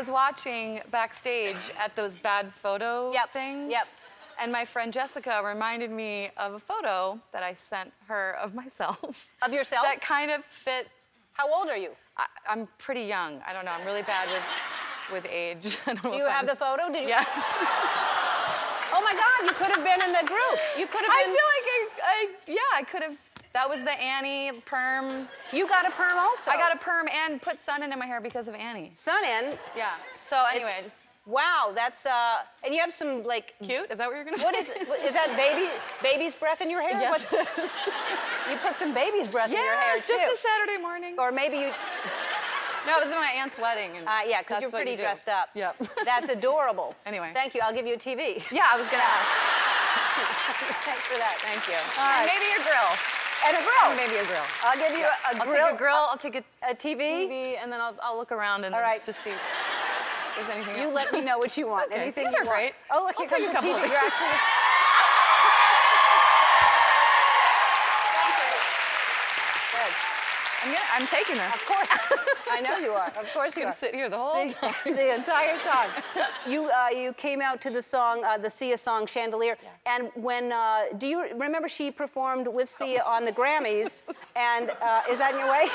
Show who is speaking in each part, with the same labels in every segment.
Speaker 1: was watching backstage at those bad photo things.
Speaker 2: Yep.
Speaker 1: And my friend Jessica reminded me of a photo that I sent her of myself.
Speaker 2: Of yourself?
Speaker 1: That kind of fit.
Speaker 2: How old are you?
Speaker 1: I'm pretty young. I don't know. I'm really bad with age. I don't know
Speaker 2: Do you have the photo? Did you?
Speaker 1: Yes.
Speaker 2: Oh my God, you could have been in the group. You could have been.
Speaker 1: I feel like I could have. That was the Annie perm.
Speaker 2: You got a perm also.
Speaker 1: I got a perm and put sun in my hair because of Annie.
Speaker 2: Sun in?
Speaker 1: Yeah. So anyway, I just.
Speaker 2: Wow, that's and you have some like.
Speaker 1: Cute? Is that what you're gonna say?
Speaker 2: What is that baby's breath in your hair?
Speaker 1: Yes.
Speaker 2: You put some baby's breath in your hair
Speaker 1: it's just a Saturday morning.
Speaker 2: Or maybe you.
Speaker 1: No, it was at my aunt's wedding. And
Speaker 2: yeah, because you're pretty dressed up.
Speaker 1: Yep.
Speaker 2: That's adorable.
Speaker 1: Anyway.
Speaker 2: Thank you. I'll give you a TV.
Speaker 1: Yeah, I was gonna ask.
Speaker 2: Thanks for that.
Speaker 1: Thank you.
Speaker 2: All right.
Speaker 1: And maybe a grill.
Speaker 2: And a grill.
Speaker 1: And maybe a grill.
Speaker 2: I'll give you a grill.
Speaker 1: I'll take a grill. I'll take
Speaker 2: a TV.
Speaker 1: TV, and then I'll look around and just see if there's anything
Speaker 2: You
Speaker 1: else.
Speaker 2: let me know what you want.
Speaker 1: Okay.
Speaker 2: Anything
Speaker 1: These
Speaker 2: you
Speaker 1: are great.
Speaker 2: Want. Oh, look, here
Speaker 1: I'll take
Speaker 2: comes
Speaker 1: a
Speaker 2: the
Speaker 1: couple
Speaker 2: TV.
Speaker 1: of
Speaker 2: You're actually. Good.
Speaker 1: I'm taking this.
Speaker 2: Of course. I know you are. Of course you
Speaker 1: I'm
Speaker 2: are.
Speaker 1: gonna sit here the whole time.
Speaker 2: The entire time. You came out to the song, the Sia song, Chandelier. Yeah. And when, do you remember she performed with Sia on the Grammys? And is that in your way?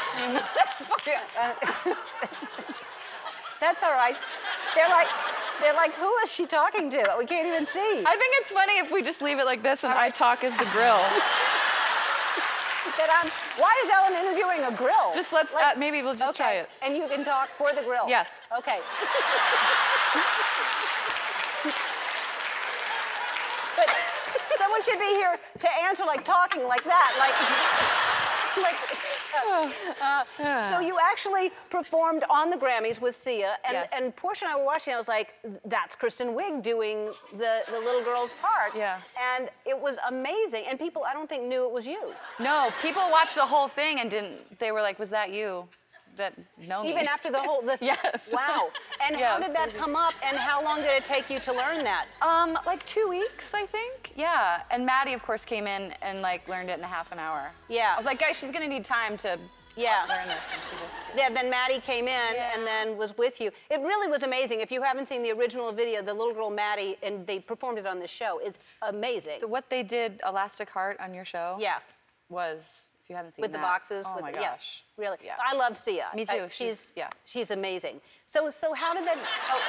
Speaker 2: That's all right. They're like, who is she talking to? We can't even see.
Speaker 1: I think it's funny if we just leave it like this and I talk as the grill.
Speaker 2: Why is Ellen interviewing a grill?
Speaker 1: Just maybe we'll just try it.
Speaker 2: And you can talk for the grill?
Speaker 1: Yes.
Speaker 2: Okay. But someone should be here to answer like talking like that, So you actually performed on the Grammys with Sia, and Portia and I were watching. I was like, "That's Kristen Wiig doing the little girl's part."
Speaker 1: Yeah.
Speaker 2: And it was amazing. And people, I don't think, knew it was you.
Speaker 1: No, people watched the whole thing and didn't. They were like, "Was that you?" That know me.
Speaker 2: Even after the whole.
Speaker 1: Yes.
Speaker 2: Wow. And how did that come up? And how long did it take you to learn that?
Speaker 1: Like 2 weeks, I think. Yeah. And Maddie, of course, came in and like learned it in a half an hour.
Speaker 2: Yeah.
Speaker 1: I was like, guys, she's gonna need time to learn this, and she just.
Speaker 2: Yeah. Then Maddie came in and then was with you. It really was amazing. If you haven't seen the original video, the little girl Maddie, and they performed it on this show, is amazing.
Speaker 1: What they did, Elastic Heart, on your show.
Speaker 2: Yeah.
Speaker 1: Was. If you haven't seen
Speaker 2: with
Speaker 1: that.
Speaker 2: the boxes.
Speaker 1: Oh my gosh.
Speaker 2: Yeah, really.
Speaker 1: Yeah.
Speaker 2: I love Sia.
Speaker 1: Me too.
Speaker 2: She's amazing. So how did that? Oh.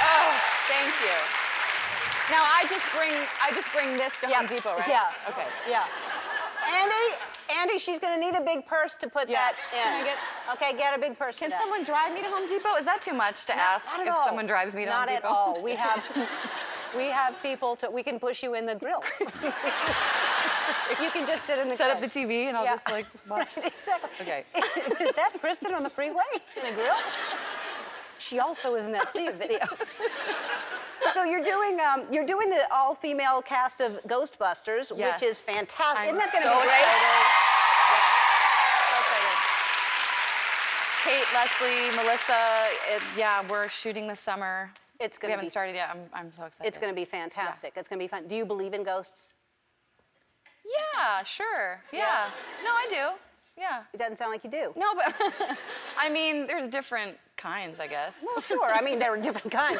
Speaker 1: Oh, thank you. Now I just bring this to Home Depot, right?
Speaker 2: Yeah.
Speaker 1: Okay.
Speaker 2: Yeah. Andy, she's gonna need a big purse to put that in.
Speaker 1: Can I get?
Speaker 2: Okay, get a big purse.
Speaker 1: Can
Speaker 2: for that.
Speaker 1: someone drive me to Home Depot? Is that too much to ask
Speaker 2: Not at
Speaker 1: if
Speaker 2: all.
Speaker 1: someone drives me to Home Depot?
Speaker 2: Not at all. We have people we can push you in the grill. You can just sit in the
Speaker 1: Set up the TV and I'll just like watch.
Speaker 2: Exactly.
Speaker 1: Okay.
Speaker 2: Is that Kristen on the freeway in a grill? She also is in that Sia video. So you're doing the all-female cast of Ghostbusters, which is fantastic. Isn't that going to be great?
Speaker 1: Yes. So excited. Kate, Leslie, Melissa, we're shooting this summer. We haven't started yet. I'm so excited.
Speaker 2: It's going to be fantastic. Yeah. It's going to be fun. Do you believe in ghosts?
Speaker 1: Yeah, sure. Yeah. No, I do. Yeah.
Speaker 2: It doesn't sound like you do.
Speaker 1: No, but I mean, there's different kinds, I guess.
Speaker 2: Well, sure. I mean, there are different kinds.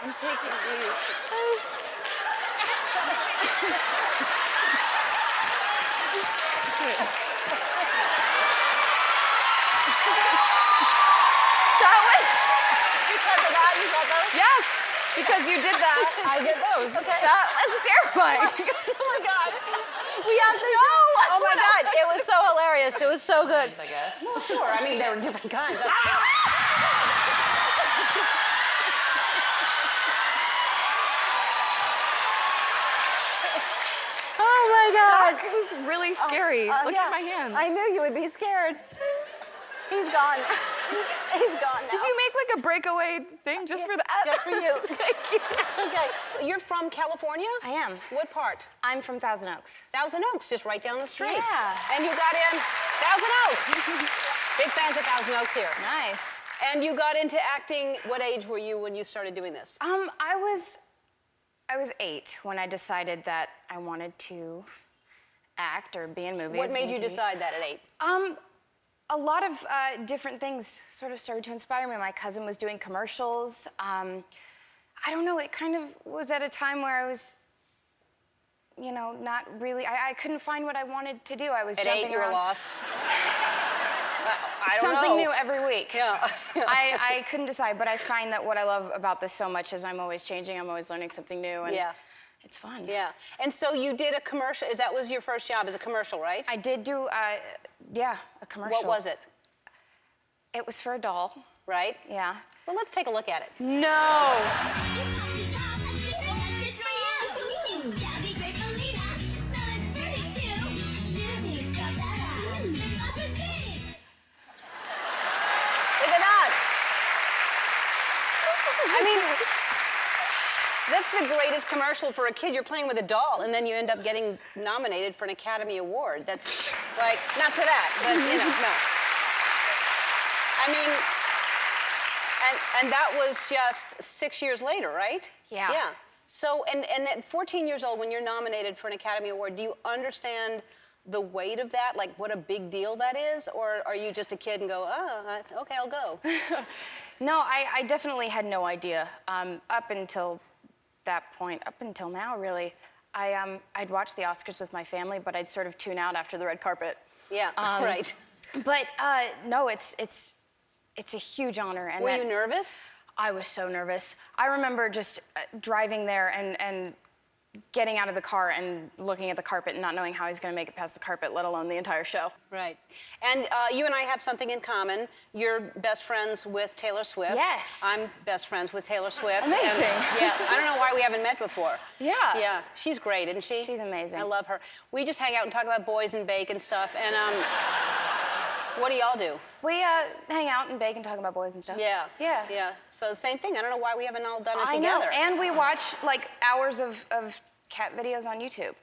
Speaker 1: I'm taking these. That was
Speaker 2: because of that. You got those?
Speaker 1: yes, because you did that.
Speaker 2: I get those. Okay.
Speaker 1: That was terrifying.
Speaker 2: Oh my God. We have to. Oh my God. It was so hilarious. It was so good.
Speaker 1: I guess.
Speaker 2: Well, sure. I mean, there were different kinds. Oh my God.
Speaker 1: That was really scary. Look at my hands.
Speaker 2: I knew you would be scared. He's gone. He's gone now.
Speaker 1: Did you make like a breakaway thing just for that?
Speaker 2: Just for you.
Speaker 1: Thank you.
Speaker 2: Okay. you're from California?
Speaker 3: I am.
Speaker 2: What part?
Speaker 3: I'm from Thousand Oaks.
Speaker 2: Thousand Oaks, just right down the street.
Speaker 3: Yeah.
Speaker 2: And you got in Thousand Oaks. Big fans of Thousand Oaks here.
Speaker 3: Nice.
Speaker 2: And you got into acting, what age were you when you started doing this?
Speaker 3: I was 8 when I decided that I wanted to act or be in movies.
Speaker 2: What made you
Speaker 3: TV.
Speaker 2: decide that at 8?
Speaker 3: A lot of different things sort of started to inspire me. My cousin was doing commercials. I don't know, it kind of was at a time where I was, you know, not really, I couldn't find what I wanted to do. I was
Speaker 2: at
Speaker 3: jumping
Speaker 2: 8, you were
Speaker 3: around.
Speaker 2: lost? I don't know.
Speaker 3: Something new every week.
Speaker 2: Yeah.
Speaker 3: I couldn't decide, but I find that what I love about this so much is I'm always changing, I'm always learning something new, and it's fun.
Speaker 2: Yeah. And so you did a commercial, that was your first job as a commercial, right?
Speaker 3: I did do, a commercial.
Speaker 2: What was it?
Speaker 3: It was for a doll.
Speaker 2: Right?
Speaker 3: Yeah.
Speaker 2: Well, let's take a look at it.
Speaker 3: No!
Speaker 2: I mean, that's the greatest commercial for a kid. You're playing with a doll, and then you end up getting nominated for an Academy Award. That's like, not for that, but you know, no. I mean, and that was just 6 years later, right?
Speaker 3: Yeah.
Speaker 2: Yeah. So, and at 14 years old, when you're nominated for an Academy Award, do you understand the weight of that? Like, what a big deal that is? Or are you just a kid and go, oh, okay, I'll go?
Speaker 3: No, I definitely had no idea. Up until that point, up until now, really. I'd watch the Oscars with my family, but I'd sort of tune out after the red carpet.
Speaker 2: Yeah, right.
Speaker 3: But no, it's a huge honor. And
Speaker 2: were you nervous?
Speaker 3: I was so nervous. I remember just driving there and getting out of the car and looking at the carpet and not knowing how I was going to make it past the carpet, let alone the entire show.
Speaker 2: Right. And you and I have something in common. You're best friends with Taylor Swift.
Speaker 3: Yes.
Speaker 2: I'm best friends with Taylor Swift.
Speaker 3: Amazing.
Speaker 2: And, yeah. I don't know why we haven't met before.
Speaker 3: Yeah.
Speaker 2: Yeah. She's great, isn't she?
Speaker 3: She's amazing.
Speaker 2: I love her. We just hang out and talk about boys and bake and stuff. And what do y'all do?
Speaker 3: We hang out and bake and talk about boys and stuff.
Speaker 2: Yeah.
Speaker 3: Yeah.
Speaker 2: Yeah. So same thing. I don't know why we haven't all done it
Speaker 3: I
Speaker 2: together.
Speaker 3: know. And we watch like hours of cat videos on YouTube.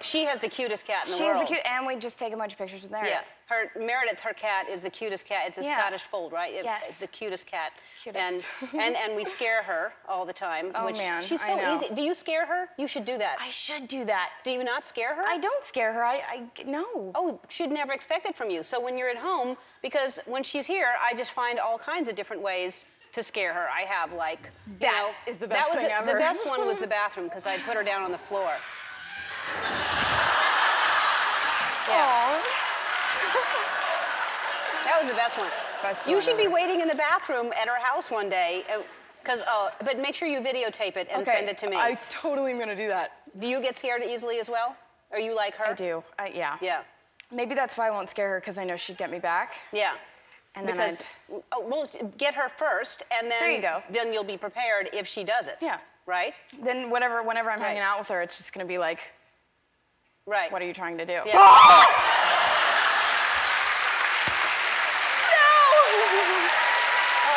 Speaker 2: She has the cutest cat in the
Speaker 3: She
Speaker 2: world.
Speaker 3: is the cute, and we just take a bunch of pictures with Meredith.
Speaker 2: Yeah, Meredith, her cat is the cutest cat. It's a Scottish fold, right?
Speaker 3: Yes.
Speaker 2: It's the cutest cat.
Speaker 3: Cutest.
Speaker 2: And we scare her all the time.
Speaker 3: Oh,
Speaker 2: which
Speaker 3: man,
Speaker 2: she's
Speaker 3: I
Speaker 2: so
Speaker 3: know.
Speaker 2: easy. Do you scare her? You should do that.
Speaker 3: I should do that.
Speaker 2: Do you not scare her?
Speaker 3: I don't scare her. No.
Speaker 2: Oh, she'd never expect it from you. So when you're at home, because when she's here, I just find all kinds of different ways to scare her. I have like, you know,
Speaker 3: is the best thing ever.
Speaker 2: The best one was the bathroom because I'd put her down on the floor. Yeah. That was the best one. You should be waiting in the bathroom at her house one day, but make sure you videotape it and send it to me.
Speaker 3: I totally am gonna do that.
Speaker 2: Do you get scared easily as well? Are you like her?
Speaker 3: I do. Yeah.
Speaker 2: Yeah.
Speaker 3: Maybe that's why I won't scare her, because I know she'd get me back.
Speaker 2: Yeah.
Speaker 3: And then
Speaker 2: because we'll get her first, and then
Speaker 3: There you go.
Speaker 2: Then you'll be prepared if she does it.
Speaker 3: Yeah.
Speaker 2: Right.
Speaker 3: Then whenever I'm hanging out with her, it's just gonna be like,
Speaker 2: right.
Speaker 3: What are you trying to do?
Speaker 2: Yeah. Oh,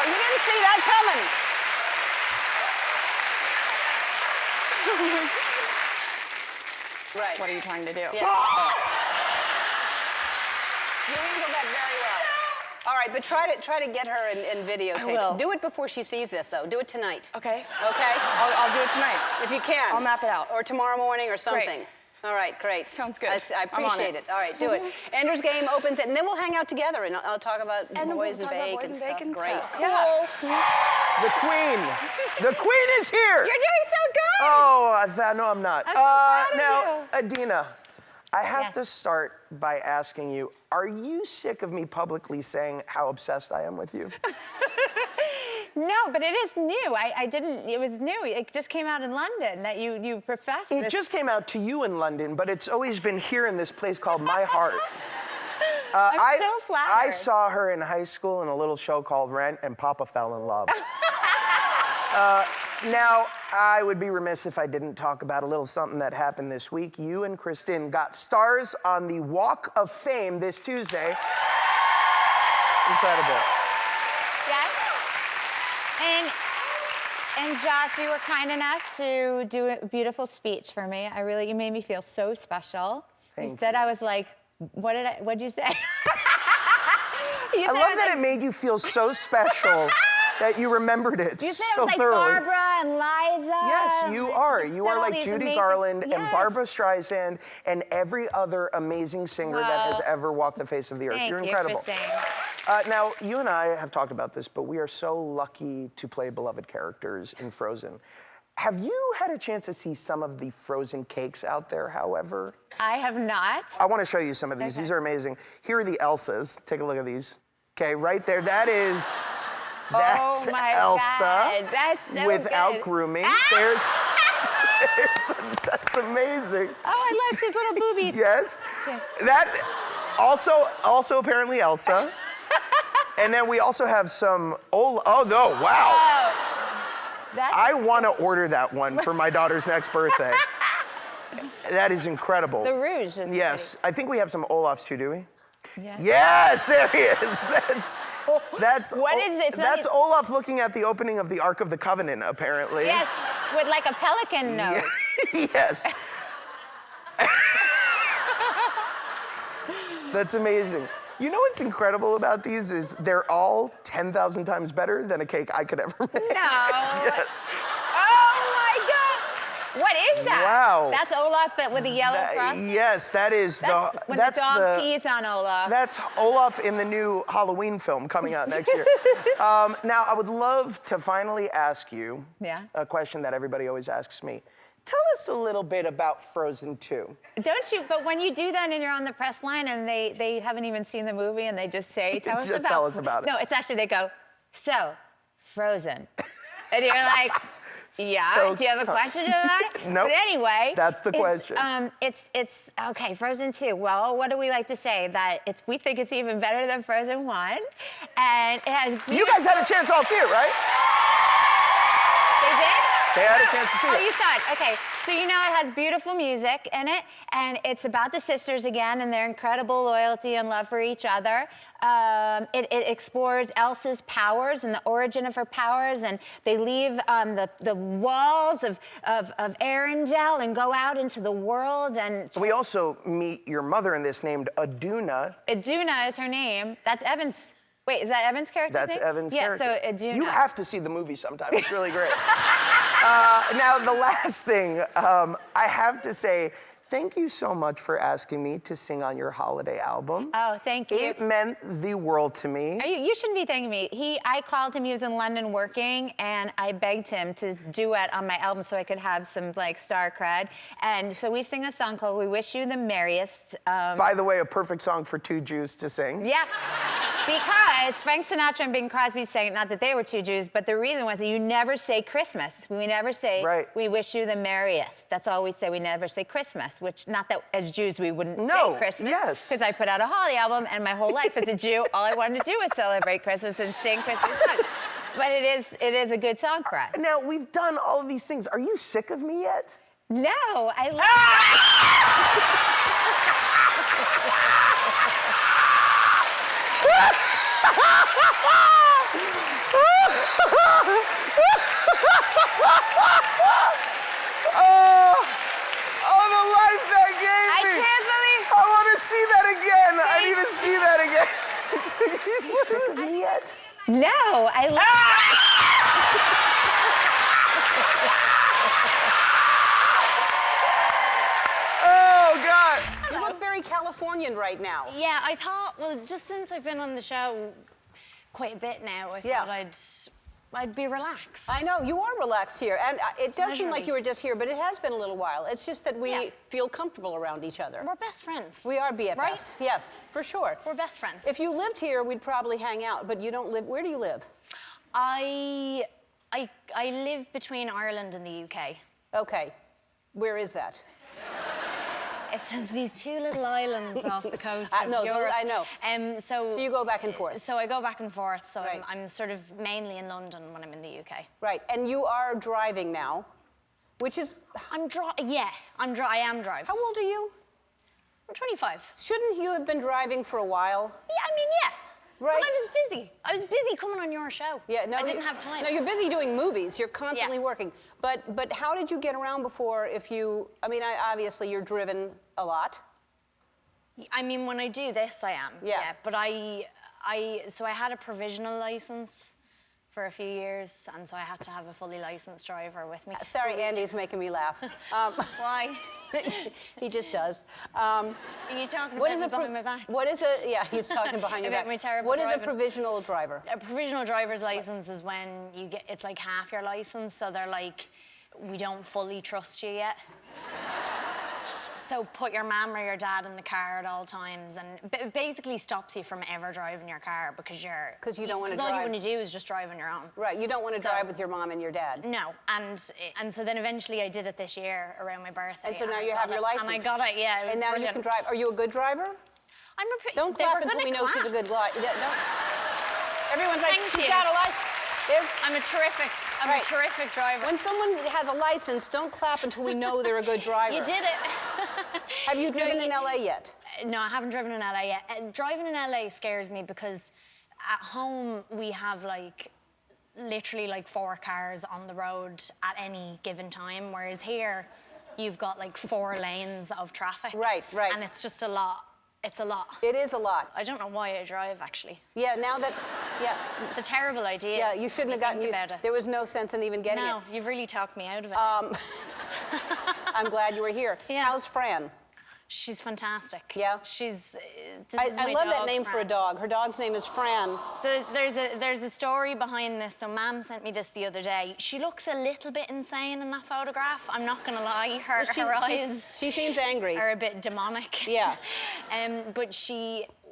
Speaker 2: you didn't see that coming. Right.
Speaker 3: What are you trying to do?
Speaker 2: Yeah. You handled that very well. All right, but try to get her and videotape
Speaker 3: I will.
Speaker 2: it. Do it before she sees this, though. Do it tonight.
Speaker 3: Okay.
Speaker 2: Okay?
Speaker 3: I'll do it tonight.
Speaker 2: If you can.
Speaker 3: I'll map it out.
Speaker 2: Or tomorrow morning or something.
Speaker 3: Great.
Speaker 2: All right, great.
Speaker 3: Sounds good.
Speaker 2: I
Speaker 3: I'm on
Speaker 2: appreciate
Speaker 3: it.
Speaker 2: it. All right, do it. Ender's Game opens it, and then we'll hang out together, and I'll talk about boys and bake and stuff. Great. Cool.
Speaker 3: Yeah.
Speaker 4: The Queen. The Queen is here.
Speaker 1: You're doing so good!
Speaker 4: Oh, no, I'm not.
Speaker 1: I'm so proud of
Speaker 4: now,
Speaker 1: you.
Speaker 4: Adina, I have
Speaker 1: Yes.
Speaker 4: to start by asking you, are you sick of me publicly saying how obsessed I am with you?
Speaker 1: No, but it is new. It was new. It just came out in London that you professed
Speaker 4: It
Speaker 1: this.
Speaker 4: just came out to you in London, but it's always been here in this place called My Heart.
Speaker 1: I'm so flattered.
Speaker 4: I saw her in high school in a little show called Rent, and Papa fell in love. Now, I would be remiss if I didn't talk about a little something that happened this week. You and Kristen got stars on the Walk of Fame this Tuesday. Incredible.
Speaker 1: Yes. And Josh, you were kind enough to do a beautiful speech for me. You made me feel so special.
Speaker 4: Thank
Speaker 1: you said I was like, what'd you say?
Speaker 4: I love that it made you feel so special that you remembered it
Speaker 1: You said
Speaker 4: so
Speaker 1: it was like
Speaker 4: thoroughly.
Speaker 1: Barbara and Liza.
Speaker 4: Yes, you are.
Speaker 1: You
Speaker 4: You
Speaker 1: said
Speaker 4: are
Speaker 1: all
Speaker 4: like
Speaker 1: these
Speaker 4: Judy
Speaker 1: amazing-
Speaker 4: Garland and
Speaker 1: Yes.
Speaker 4: Barbara Streisand and every other amazing singer that has ever walked the face of the earth.
Speaker 1: Thank
Speaker 4: You're
Speaker 1: you
Speaker 4: incredible.
Speaker 1: for saying.
Speaker 4: Now, you and I have talked about this, but we are so lucky to play beloved characters in Frozen. Have you had a chance to see some of the Frozen cakes out there, however?
Speaker 1: I have not.
Speaker 4: I want to show you some of these.
Speaker 1: Okay.
Speaker 4: These are amazing. Here are the Elsas. Take a look at these. Okay, right there. That's
Speaker 1: Oh my
Speaker 4: Elsa
Speaker 1: God, that's so
Speaker 4: without
Speaker 1: good.
Speaker 4: grooming.
Speaker 1: Ah!
Speaker 4: That's amazing.
Speaker 1: Oh, I love his little boobies.
Speaker 4: Yes.
Speaker 1: Okay.
Speaker 4: That also apparently Elsa. And then we also have some oh no, wow.
Speaker 1: Oh, that's
Speaker 4: I want to order that one for my daughter's next birthday. That is incredible.
Speaker 1: the rouge is
Speaker 4: Yes, I think we have some Olafs too, do we?
Speaker 1: Yeah.
Speaker 4: Yes, there he is. That's
Speaker 1: What is it?
Speaker 4: That's Olaf looking at the opening of the Ark of the Covenant, apparently.
Speaker 1: Yes, with like a pelican nose.
Speaker 4: Yes. That's amazing. You know what's incredible about these is they're all 10,000 times better than a cake I could ever make.
Speaker 1: No.
Speaker 4: Yes.
Speaker 1: Oh my God. What is that?
Speaker 4: Wow.
Speaker 1: That's Olaf, but with a yellow front.
Speaker 4: Yes, that is
Speaker 1: When the dog pees on Olaf.
Speaker 4: That's Olaf in the new Halloween film coming out next year. Now, I would love to finally ask you a question that everybody always asks me. Tell us a little bit about Frozen 2.
Speaker 1: Don't you? But when you do that and you're on the press line and they haven't even seen the movie and they just say, tell us about it. No, it's actually, they go, so, Frozen. And you're like, yeah,
Speaker 4: So
Speaker 1: do you have a question about it?
Speaker 4: Nope.
Speaker 1: But anyway.
Speaker 4: That's the question.
Speaker 1: It's okay, Frozen 2. Well, what do we like to say? That we think it's even better than Frozen 1. And it has...
Speaker 4: You guys had a chance to all see it, right?
Speaker 1: They did?
Speaker 4: They had a chance to see
Speaker 1: Oh,
Speaker 4: it.
Speaker 1: you saw it. Okay. So you know it has beautiful music in it, and it's about the sisters again and their incredible loyalty and love for each other. It explores Elsa's powers and the origin of her powers, and they leave the walls of Arendelle and go out into the world. And
Speaker 4: We also meet your mother in this named Aduna.
Speaker 1: Aduna is her name. That's Evan's. Wait, is that Evan's character?
Speaker 4: That's Evan's character.
Speaker 1: Yeah, so Aduna.
Speaker 4: You have to see the movie sometime. It's really great. Now, the last thing, I have to say, thank you so much for asking me to sing on your holiday album.
Speaker 1: Oh, thank you.
Speaker 4: It meant the world to me.
Speaker 1: You shouldn't be thanking me. I called him, he was in London working, and I begged him to duet on my album so I could have some star cred. And so we sing a song called We Wish You the Merriest.
Speaker 4: By the way, a perfect song for two Jews to sing.
Speaker 1: Yeah, because Frank Sinatra and Bing Crosby sang it, not that they were two Jews, but the reason was that you never say Christmas. We never say, We wish you the merriest. That's all we say, we never say Christmas, which, not that as Jews we wouldn't say Christmas.
Speaker 4: Yes.
Speaker 1: Because I put out a holiday album, and my whole life as a Jew, all I wanted to do was celebrate Christmas and sing Christmas songs. But it is a good song for us.
Speaker 4: Now, we've done all of these things. Are you sick of me yet?
Speaker 1: No, I love
Speaker 4: Oh, the life that gave
Speaker 1: I
Speaker 4: me.
Speaker 1: can't believe.
Speaker 4: I want to see that again. I need to see that again. Are you sick of me yet?
Speaker 1: No, I love
Speaker 4: Oh, God.
Speaker 2: You look very Californian right now.
Speaker 5: Yeah, I thought, well, just since I've been on the show quite a bit now, I thought I'd be relaxed.
Speaker 2: I know, you are relaxed here. And it does seem like
Speaker 5: Leisurely.
Speaker 2: you were just here, but it has been a little while. It's just that we feel comfortable around each other.
Speaker 5: We're best friends.
Speaker 2: We are BFFs.
Speaker 5: Right?
Speaker 2: Yes, for sure.
Speaker 5: We're best friends.
Speaker 2: If you lived here, we'd probably hang out, but you don't live. Where do you live?
Speaker 5: I live between Ireland and the UK.
Speaker 2: Okay. Where is that?
Speaker 5: It says these two little islands off the coast of
Speaker 2: No,
Speaker 5: Europe.
Speaker 2: I know.
Speaker 5: So
Speaker 2: you go back and forth.
Speaker 5: So I go back and forth. So
Speaker 2: Right.
Speaker 5: I'm sort of mainly in London when I'm in the UK.
Speaker 2: Right, and you are driving now, which is...
Speaker 5: I am driving.
Speaker 2: How old are you?
Speaker 5: I'm 25.
Speaker 2: Shouldn't you have been driving for a while?
Speaker 5: Yeah, I mean, yeah. But I was busy. I was busy coming on your show.
Speaker 2: Yeah, no,
Speaker 5: I didn't have time.
Speaker 2: No, you're busy doing movies. You're constantly working. But how did you get around before? I mean, obviously you're driven a lot.
Speaker 5: I mean, when I do this, I am.
Speaker 2: Yeah.
Speaker 5: But so I had a provisional license for a few years, and so I had to have a fully licensed driver with me.
Speaker 2: Sorry, Andy's making me laugh.
Speaker 5: Why?
Speaker 2: He just does.
Speaker 5: Are you talking about me behind my back?
Speaker 2: Yeah, he's talking behind your back.
Speaker 5: About my terrible
Speaker 2: What is a
Speaker 5: driving.
Speaker 2: provisional driver?
Speaker 5: A provisional driver's license is when it's like half your license, so they're like, we don't fully trust you yet. So put your mum or your dad in the car at all times, and it basically stops you from ever driving your car because you don't want to drive. Because all you want to do is just drive on your own.
Speaker 2: Right, you don't want to drive with your mom and your dad.
Speaker 5: No, and so then eventually I did it this year around my birthday.
Speaker 2: And so now you have your license.
Speaker 5: And I got it, yeah. It was
Speaker 2: and now
Speaker 5: brilliant.
Speaker 2: you can drive. Are you a good driver? Don't clap until we know she's a good driver. Everyone's like, she's got a license.
Speaker 5: I'm a terrific driver.
Speaker 2: When someone has a license, don't clap until we know they're a good driver.
Speaker 5: You did it.
Speaker 2: Have you driven in LA yet?
Speaker 5: No, I haven't driven in LA yet. Driving in LA scares me because at home we have literally 4 cars on the road at any given time, whereas here you've got 4 lanes of traffic.
Speaker 2: Right.
Speaker 5: And it's just a lot. It's a lot.
Speaker 2: It is a lot.
Speaker 5: I don't know why I drive, actually.
Speaker 2: Yeah,
Speaker 5: It's a terrible idea.
Speaker 2: Yeah, you shouldn't have gotten
Speaker 5: about it.
Speaker 2: There was no sense in even getting it.
Speaker 5: No, you've really talked me out of it.
Speaker 2: I'm glad you were here.
Speaker 5: Yeah.
Speaker 2: How's Fran?
Speaker 5: She's fantastic.
Speaker 2: Yeah?
Speaker 5: I
Speaker 2: love that
Speaker 5: dog,
Speaker 2: name
Speaker 5: Fran.
Speaker 2: for a dog. Her dog's name is Fran.
Speaker 5: So there's a story behind this. So Mum sent me this the other day. She looks a little bit insane in that photograph. I'm not gonna lie. Her eyes.
Speaker 2: She seems angry.
Speaker 5: Are a bit demonic.
Speaker 2: Yeah.
Speaker 5: But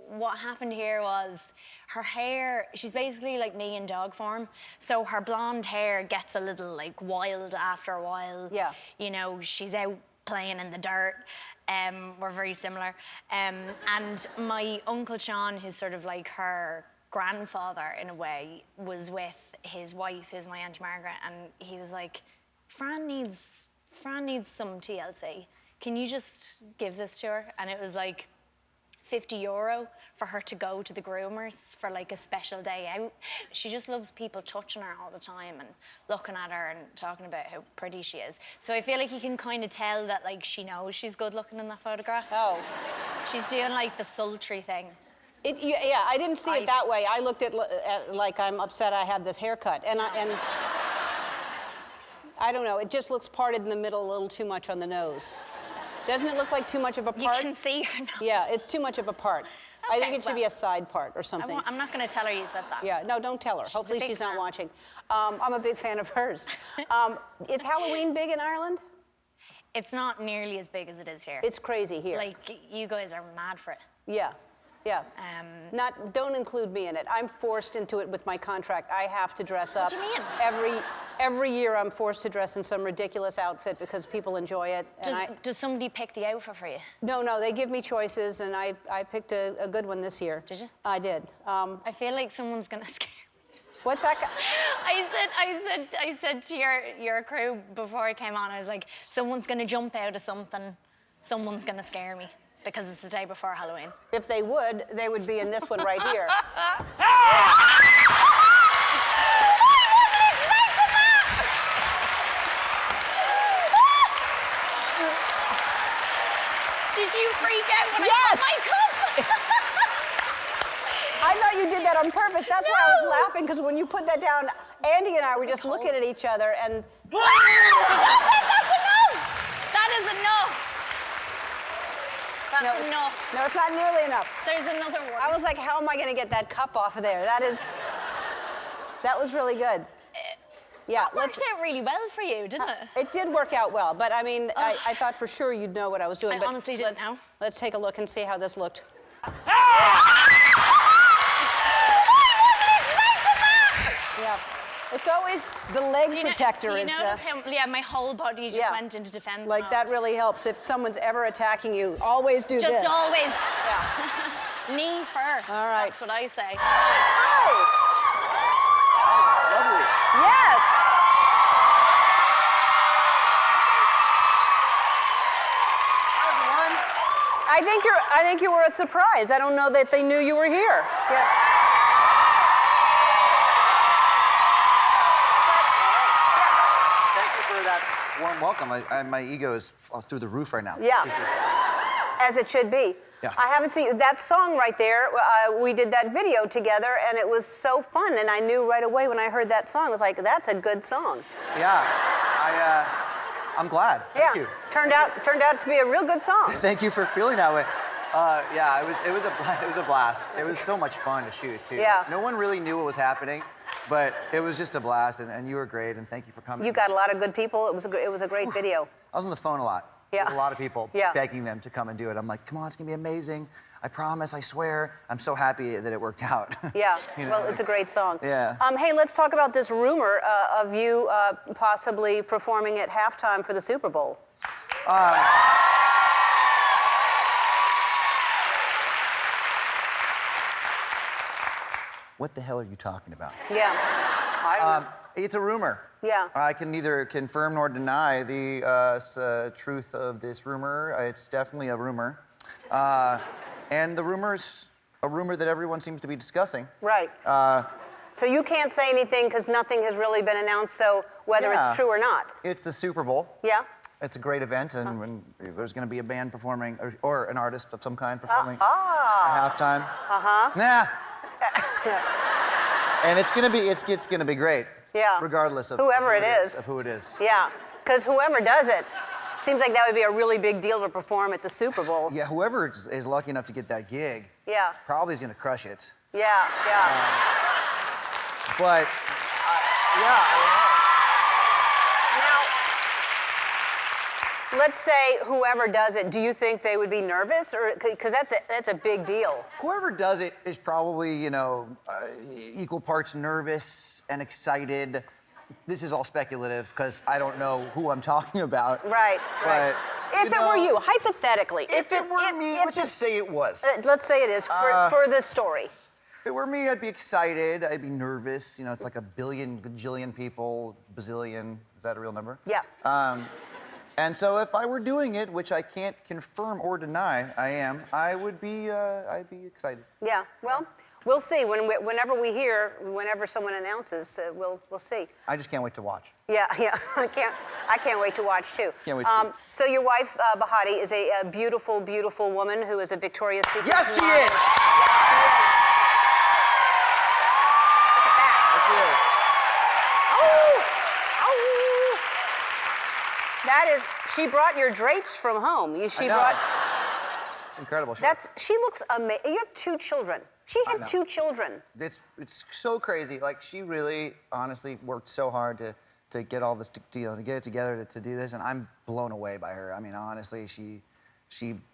Speaker 5: what happened here was her hair, she's basically like me in dog form. So her blonde hair gets a little wild after a while.
Speaker 2: Yeah.
Speaker 5: You know, she's out playing in the dirt. We're very similar. And my Uncle Sean, who's sort of like her grandfather in a way, was with his wife, who's my Aunt Margaret, and he was like, Fran needs some TLC. Can you just give this to her? And it was like €50 for her to go to the groomers for a special day out. She just loves people touching her all the time and looking at her and talking about how pretty she is. So I feel like you can kind of tell that she knows she's good looking in that photograph.
Speaker 2: Oh.
Speaker 5: She's doing the sultry thing.
Speaker 2: Yeah, I didn't see it that way. I looked at like I'm upset I have this haircut. And I don't know, it just looks parted in the middle a little too much on the nose. Doesn't it look like too much of a part?
Speaker 5: You can see her nose.
Speaker 2: Yeah, it's too much of a part.
Speaker 5: Okay,
Speaker 2: I think it should be a side part or something.
Speaker 5: I'm not going to tell her you said that.
Speaker 2: Yeah, no, don't tell her. Hopefully she's not
Speaker 5: fan.
Speaker 2: watching. I'm a big fan of hers. Is Halloween big in Ireland?
Speaker 5: It's not nearly as big as it is here.
Speaker 2: It's crazy here.
Speaker 5: You guys are mad for it.
Speaker 2: Yeah. Don't include me in it. I'm forced into it with my contract. I have to dress up.
Speaker 5: What do you mean?
Speaker 2: Every year I'm forced to dress in some ridiculous outfit because people enjoy it.
Speaker 5: Does somebody pick the outfit for you?
Speaker 2: No, they give me choices, and I picked a good one this year.
Speaker 5: Did you?
Speaker 2: I did.
Speaker 5: I feel like someone's gonna scare me.
Speaker 2: What's that?
Speaker 5: I said to your crew before I came on, I was like, someone's gonna jump out of something, someone's gonna scare me. Because it's the day before Halloween.
Speaker 2: If they would be in this one right here.
Speaker 5: Did you freak out when I put my cup?
Speaker 2: I thought you did that on purpose. That's why I was laughing, because when you put that down, Andy and I were just looking at each other and...
Speaker 5: Stop it! That's enough! That is enough! That's enough.
Speaker 2: No, it's not nearly enough.
Speaker 5: There's another one.
Speaker 2: I was like, how am I going to get that cup off of there? That was really good. Yeah,
Speaker 5: It worked out really well for you, didn't it?
Speaker 2: It did work out well, but I mean, I thought for sure you'd know what I was doing.
Speaker 5: I honestly didn't know.
Speaker 2: Let's take a look and see how this looked. Yeah. It's always the leg protector.
Speaker 5: Do you notice how, my whole body just went into defense mode.
Speaker 2: That really helps. If someone's ever attacking you, always do this.
Speaker 5: Just always.
Speaker 2: Yeah.
Speaker 5: Knee first.
Speaker 2: All right.
Speaker 5: That's what I say.
Speaker 2: Hi.
Speaker 4: Lovely.
Speaker 2: Yes.
Speaker 4: Hi, everyone.
Speaker 2: I think you were a surprise. I don't know that they knew you were here. Yeah.
Speaker 6: welcome. My ego is through the roof right now.
Speaker 2: Yeah, as it should be.
Speaker 6: Yeah.
Speaker 2: I haven't seen that song right there. We did that video together, and it was so fun. And I knew right away when I heard that song, I was like, "That's a good song."
Speaker 6: Yeah, I'm glad. Thank you.
Speaker 2: Turned out to be a real good song.
Speaker 6: Thank you for feeling that way. Yeah, it was a blast. It was so much fun to shoot too.
Speaker 2: Yeah.
Speaker 6: No one really knew what was happening, but it was just a blast, and you were great, and thank you for coming.
Speaker 2: You got a lot of good people. It was a great video.
Speaker 6: I was on the phone a lot.
Speaker 2: Yeah.
Speaker 6: With a lot of people
Speaker 2: Yeah.
Speaker 6: begging them to come and do it. I'm like, come on, it's gonna be amazing. I promise, I swear. I'm so happy that it worked out.
Speaker 2: Yeah,
Speaker 6: You know,
Speaker 2: well, it's a great song.
Speaker 6: Yeah.
Speaker 2: Hey, let's talk about this rumor of you possibly performing at halftime for the Super Bowl.
Speaker 6: What the hell are you talking about?
Speaker 2: Yeah, I don't know.
Speaker 6: It's a rumor.
Speaker 2: Yeah.
Speaker 6: I can neither confirm nor deny the truth of this rumor. It's definitely a rumor. And the rumor's a rumor that everyone seems to be discussing.
Speaker 2: Right. So you can't say anything because nothing has really been announced, so whether
Speaker 6: Yeah.
Speaker 2: it's true or not.
Speaker 6: It's the Super Bowl.
Speaker 2: Yeah?
Speaker 6: It's a great event, and when there's going to be a band performing, or an artist of some kind performing
Speaker 2: Ah.
Speaker 6: at halftime.
Speaker 2: Uh-huh.
Speaker 6: Nah. And it's gonna be great.
Speaker 2: Yeah.
Speaker 6: Regardless of
Speaker 2: Whoever
Speaker 6: who
Speaker 2: it is.
Speaker 6: Of who it is.
Speaker 2: Yeah, because whoever does it, seems like that would be a really big deal to perform at the Super Bowl.
Speaker 6: Yeah, whoever is lucky enough to get that gig
Speaker 2: Yeah,
Speaker 6: probably is gonna crush it.
Speaker 2: yeah, yeah.
Speaker 6: But yeah,
Speaker 2: Now, let's say whoever does it, do you think they would be nervous? Or because that's a big deal.
Speaker 6: whoever does it is probably, equal parts nervous and excited. This is all speculative because I don't know who I'm talking about.
Speaker 2: Right, right.
Speaker 6: But,
Speaker 2: If it were you, hypothetically.
Speaker 6: If it were me, let's just say it was.
Speaker 2: Let's say it is for this story.
Speaker 6: If it were me, I'd be excited. I'd be nervous. It's like a billion, gajillion people, bazillion. Is that a real number?
Speaker 2: Yeah.
Speaker 6: And so if I were doing it, which I can't confirm or deny I am, I'd be excited.
Speaker 2: Yeah, well, we'll see. Whenever someone announces, we'll see.
Speaker 6: I just can't wait to watch.
Speaker 2: Yeah, yeah, I can't wait to watch too.
Speaker 6: Can't wait to.
Speaker 2: So your wife, Bahati, is a beautiful, beautiful woman who is a Victoria's Secret
Speaker 6: Yes, she
Speaker 2: model.
Speaker 6: is!
Speaker 2: Yes, she is.
Speaker 6: Yes, she is.
Speaker 2: That is, she brought your drapes from home. She
Speaker 6: I know.
Speaker 2: brought,
Speaker 6: It's incredible.
Speaker 2: she looks amazing. You have 2 children. She
Speaker 6: I
Speaker 2: had
Speaker 6: know.
Speaker 2: 2 children.
Speaker 6: It's so crazy. Like she really, honestly, worked so hard to get all this, to get it together to do this, and I'm blown away by her. I mean, honestly, she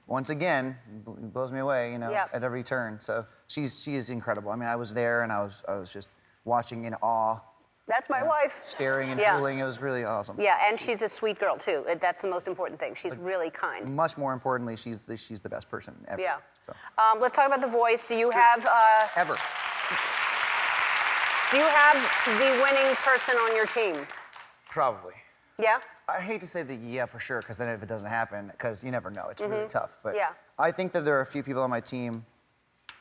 Speaker 6: once again blows me away,
Speaker 2: Yeah.
Speaker 6: at every turn. So she is incredible. I mean, I was there and I was just watching in awe,
Speaker 2: That's my wife.
Speaker 6: staring and
Speaker 2: Yeah.
Speaker 6: drooling. It was really awesome.
Speaker 2: Yeah, and she's a sweet girl too. That's the most important thing. She's really kind.
Speaker 6: Much more importantly, she's the best person ever.
Speaker 2: Yeah.
Speaker 6: So.
Speaker 2: Let's talk about The Voice. Do you have
Speaker 6: Ever.
Speaker 2: the winning person on your team?
Speaker 6: Probably.
Speaker 2: Yeah.
Speaker 6: I hate to say that yeah for sure, because then if it doesn't happen, because you never know, it's really tough. But
Speaker 2: Yeah.
Speaker 6: I think that there are a few people on my team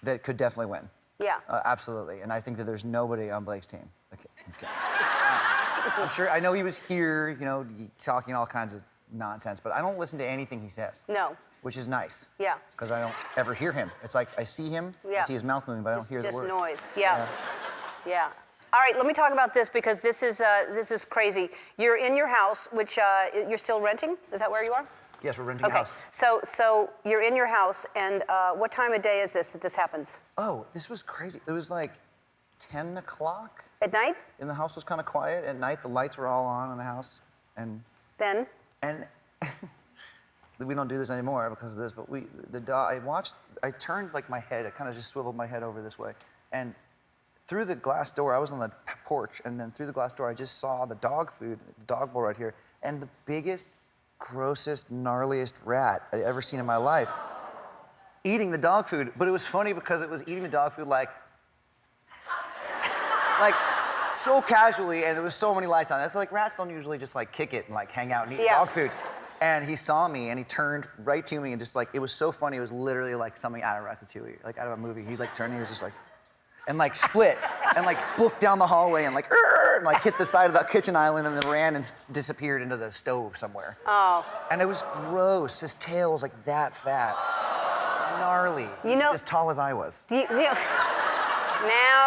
Speaker 6: that could definitely win.
Speaker 2: Yeah.
Speaker 6: Absolutely. And I think that there's nobody on Blake's team. Okay, I'm just kidding. I'm sure, I know he was here, talking all kinds of nonsense, but I don't listen to anything he says.
Speaker 2: No.
Speaker 6: Which is nice.
Speaker 2: Yeah.
Speaker 6: Because I don't ever hear him. It's like I see him,
Speaker 2: Yeah.
Speaker 6: I see his mouth moving, but I don't hear the
Speaker 2: Just
Speaker 6: word.
Speaker 2: noise. Yeah. Yeah. All right, let me talk about this because this is crazy. You're in your house, which you're still renting. Is that where you are?
Speaker 6: Yes, we're renting a house.
Speaker 2: So you're in your house, and what time of day is this that this happens?
Speaker 6: Oh, this was crazy. It was like 10 o'clock.
Speaker 2: At night?
Speaker 6: And the house was kind of quiet. At night, the lights were all on in the house. And
Speaker 2: Then?
Speaker 6: we don't do this anymore because of this, but I turned like my head, I kind of just swiveled my head over this way. And through the glass door, I was on the porch, and then through the glass door, I just saw the dog food, the dog bowl right here, and the biggest, grossest, gnarliest rat I'd ever seen in my life eating the dog food. But it was funny because it was eating the dog food like so casually, and there was so many lights on. It's like rats don't usually just like kick it and like hang out and eat dog food. And he saw me and he turned right to me and just like, it was so funny. It was literally like something out of Ratatouille, like out of a movie. He like turned and he was just like, and like split and like booked down the hallway and like, "Arr!" and like hit the side of the kitchen island and then ran and disappeared into the stove somewhere.
Speaker 2: Oh.
Speaker 6: And it was gross. His tail was like that fat. Gnarly.
Speaker 2: You know,
Speaker 6: as tall as I was.
Speaker 2: Now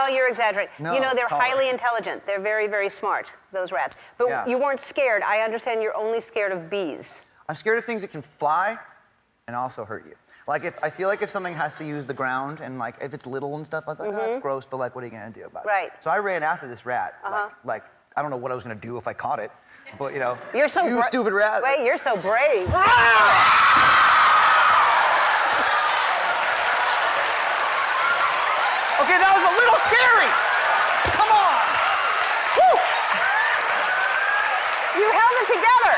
Speaker 2: you're exaggerating.
Speaker 6: No,
Speaker 2: you know, they're
Speaker 6: taller.
Speaker 2: highly intelligent. They're very, very smart, those rats. But
Speaker 6: Yeah.
Speaker 2: you weren't scared. I understand you're only scared of bees.
Speaker 6: I'm scared of things that can fly and also hurt you. Like I feel like if something has to use the ground and like if it's little and stuff, I'm like, oh, that's gross, but like what are you gonna do about it?
Speaker 2: Right.
Speaker 6: So I ran after this rat. Like I don't know what I was gonna do if I caught it, but you know,
Speaker 2: You're so
Speaker 6: you stupid rat.
Speaker 2: Wait, you're so brave.
Speaker 6: Okay, that was a little scary. Come on. Woo!
Speaker 2: You held it together.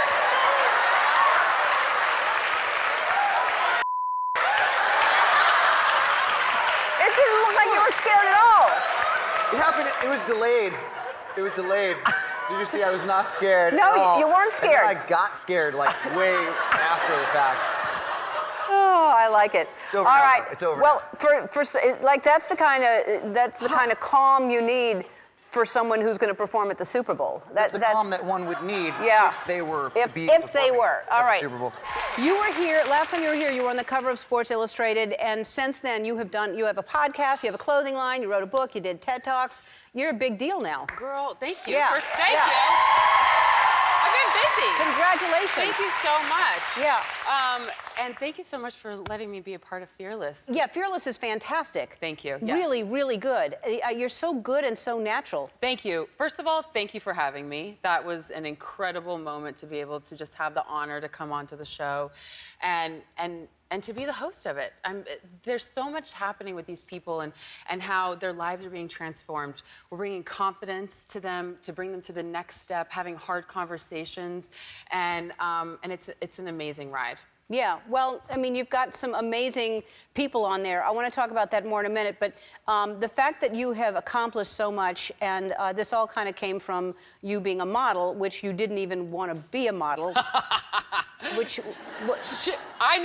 Speaker 2: It didn't look like you were scared at all.
Speaker 6: It happened. It was delayed. It was delayed. Did you see? I was not scared.
Speaker 2: No,
Speaker 6: at all.
Speaker 2: you weren't
Speaker 6: And then
Speaker 2: scared.
Speaker 6: I got scared like way after the fact.
Speaker 2: Oh, I like it.
Speaker 6: It's over
Speaker 2: All
Speaker 6: now,
Speaker 2: right.
Speaker 6: though. It's over
Speaker 2: Well, like that's the kind of calm you need for someone who's going to perform at the Super Bowl.
Speaker 6: That's the calm that one would need
Speaker 2: Yeah.
Speaker 6: if they were
Speaker 2: If
Speaker 6: to be
Speaker 2: they
Speaker 6: performing
Speaker 2: were. All
Speaker 6: at the
Speaker 2: right.
Speaker 6: Super Bowl.
Speaker 2: You were here last time you were here. You were on the cover of Sports Illustrated, and since then you have a podcast, you have a clothing line, you wrote a book, you did TED Talks. You're a big deal now.
Speaker 7: Girl, thank you.
Speaker 2: Yeah.
Speaker 7: First, thank
Speaker 2: Yeah.
Speaker 7: you. I've been busy.
Speaker 2: Congratulations.
Speaker 7: Thank you so much.
Speaker 2: Yeah.
Speaker 7: And thank you so much for letting me be a part of Fearless.
Speaker 2: Yeah, Fearless is fantastic.
Speaker 7: Thank you. Yes.
Speaker 2: Really, really good. You're so good and so natural.
Speaker 7: Thank you. First of all, thank you for having me. That was an incredible moment to be able to just have the honor to come onto the show and to be the host of it. There's so much happening with these people and how their lives are being transformed. We're bringing confidence to them, to bring them to the next step, having hard conversations, and it's an amazing ride.
Speaker 2: Yeah, well, I mean, you've got some amazing people on there. I want to talk about that more in a minute, but the fact that you have accomplished so much, and this all kind of came from you being a model, which you didn't even want to be a model.
Speaker 7: I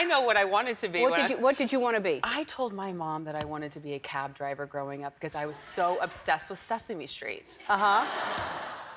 Speaker 7: know what I wanted to be.
Speaker 2: What did you want to be?
Speaker 7: I told my mom that I wanted to be a cab driver growing up because I was so obsessed with Sesame Street.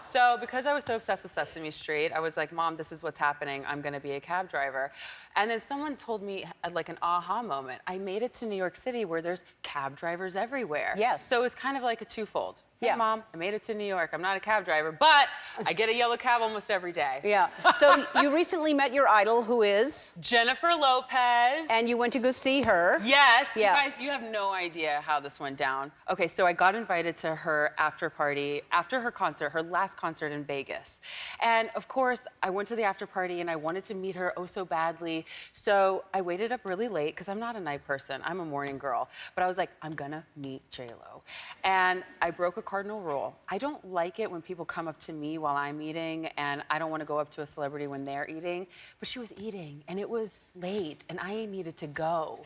Speaker 7: So because I was so obsessed with Sesame Street, I was like, Mom, this is what's happening. I'm going to be a cab driver. And then someone told me, like an aha moment. I made it to New York City where there's cab drivers everywhere.
Speaker 2: Yes.
Speaker 7: So it's kind of like a twofold. Hey,
Speaker 2: Yeah.
Speaker 7: Mom, I made it to New York. I'm not a cab driver, but I get a yellow cab almost every day.
Speaker 2: Yeah. So you recently met your idol, who is?
Speaker 7: Jennifer Lopez.
Speaker 2: And you went to go see her.
Speaker 7: Yes.
Speaker 2: Yeah.
Speaker 7: You guys, you have no idea how this went down. Okay, so I got invited to her after party, after her concert, her last concert in Vegas. And of course, I went to the after party and I wanted to meet her oh so badly. So I waited up really late because I'm not a night person. I'm a morning girl. But I was like, I'm gonna meet J-Lo. And I broke a cardinal rule. I don't like it when people come up to me while I'm eating, and I don't want to go up to a celebrity when they're eating. But she was eating, and it was late, and I needed to go.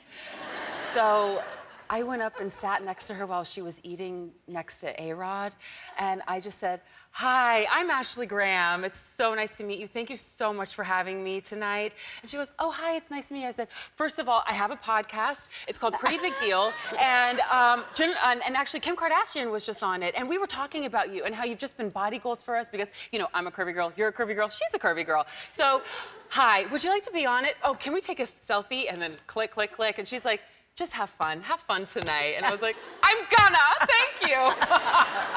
Speaker 7: So I went up and sat next to her while she was eating next to A-Rod, and I just said, "Hi, I'm Ashley Graham. It's so nice to meet you. Thank you so much for having me tonight." And she goes, "Oh, hi, it's nice to meet you." I said, "First of all, I have a podcast. It's called Pretty Big Deal, and actually Kim Kardashian was just on it, and we were talking about you and how you've just been body goals for us because, you know, I'm a curvy girl, you're a curvy girl, she's a curvy girl. So, hi, would you like to be on it? Oh, can we take a selfie?" And then click, click, click, and she's like, "Just have fun tonight." And I was like, "I'm gonna, thank you."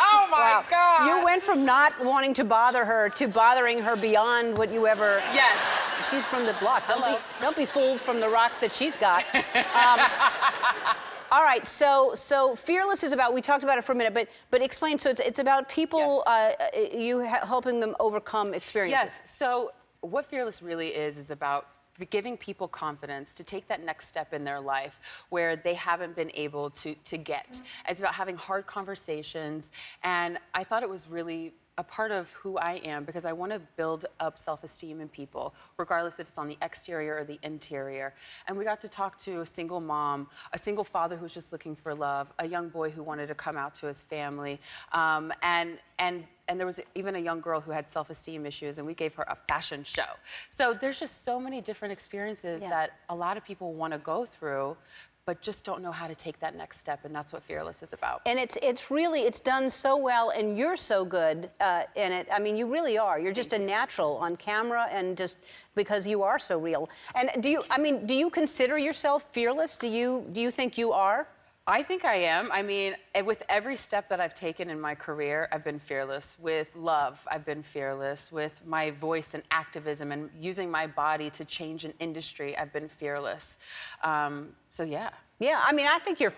Speaker 7: Oh my God.
Speaker 2: You went from not wanting to bother her to bothering her beyond what you ever.
Speaker 7: Yes.
Speaker 2: She's from the block.
Speaker 7: Hello.
Speaker 2: Don't be fooled from the rocks that she's got. All right, so Fearless is about, we talked about it for a minute, but explain, so it's about people, helping them overcome experiences.
Speaker 7: Yes, so what Fearless really is about giving people confidence to take that next step in their life where they haven't been able to get. It's about having hard conversations, and I thought it was really a part of who I am because I want to build up self-esteem in people, regardless if it's on the exterior or the interior. And we got to talk to a single mom, a single father who's just looking for love, a young boy who wanted to come out to his family, and there was even a young girl who had self-esteem issues, and we gave her a fashion show. So there's just so many different experiences that a lot of people want to go through, but just don't know how to take that next step, and that's what Fearless is about.
Speaker 2: And it's done so well, and you're so good in it. I mean, you really are. You're just a natural on camera, and just because you are so real. And do you consider yourself fearless? Do you think you are?
Speaker 7: I think I am. I mean, with every step that I've taken in my career, I've been fearless. With love, I've been fearless. With my voice and activism and using my body to change an industry, I've been fearless. So yeah.
Speaker 2: Yeah, I mean, I think you're.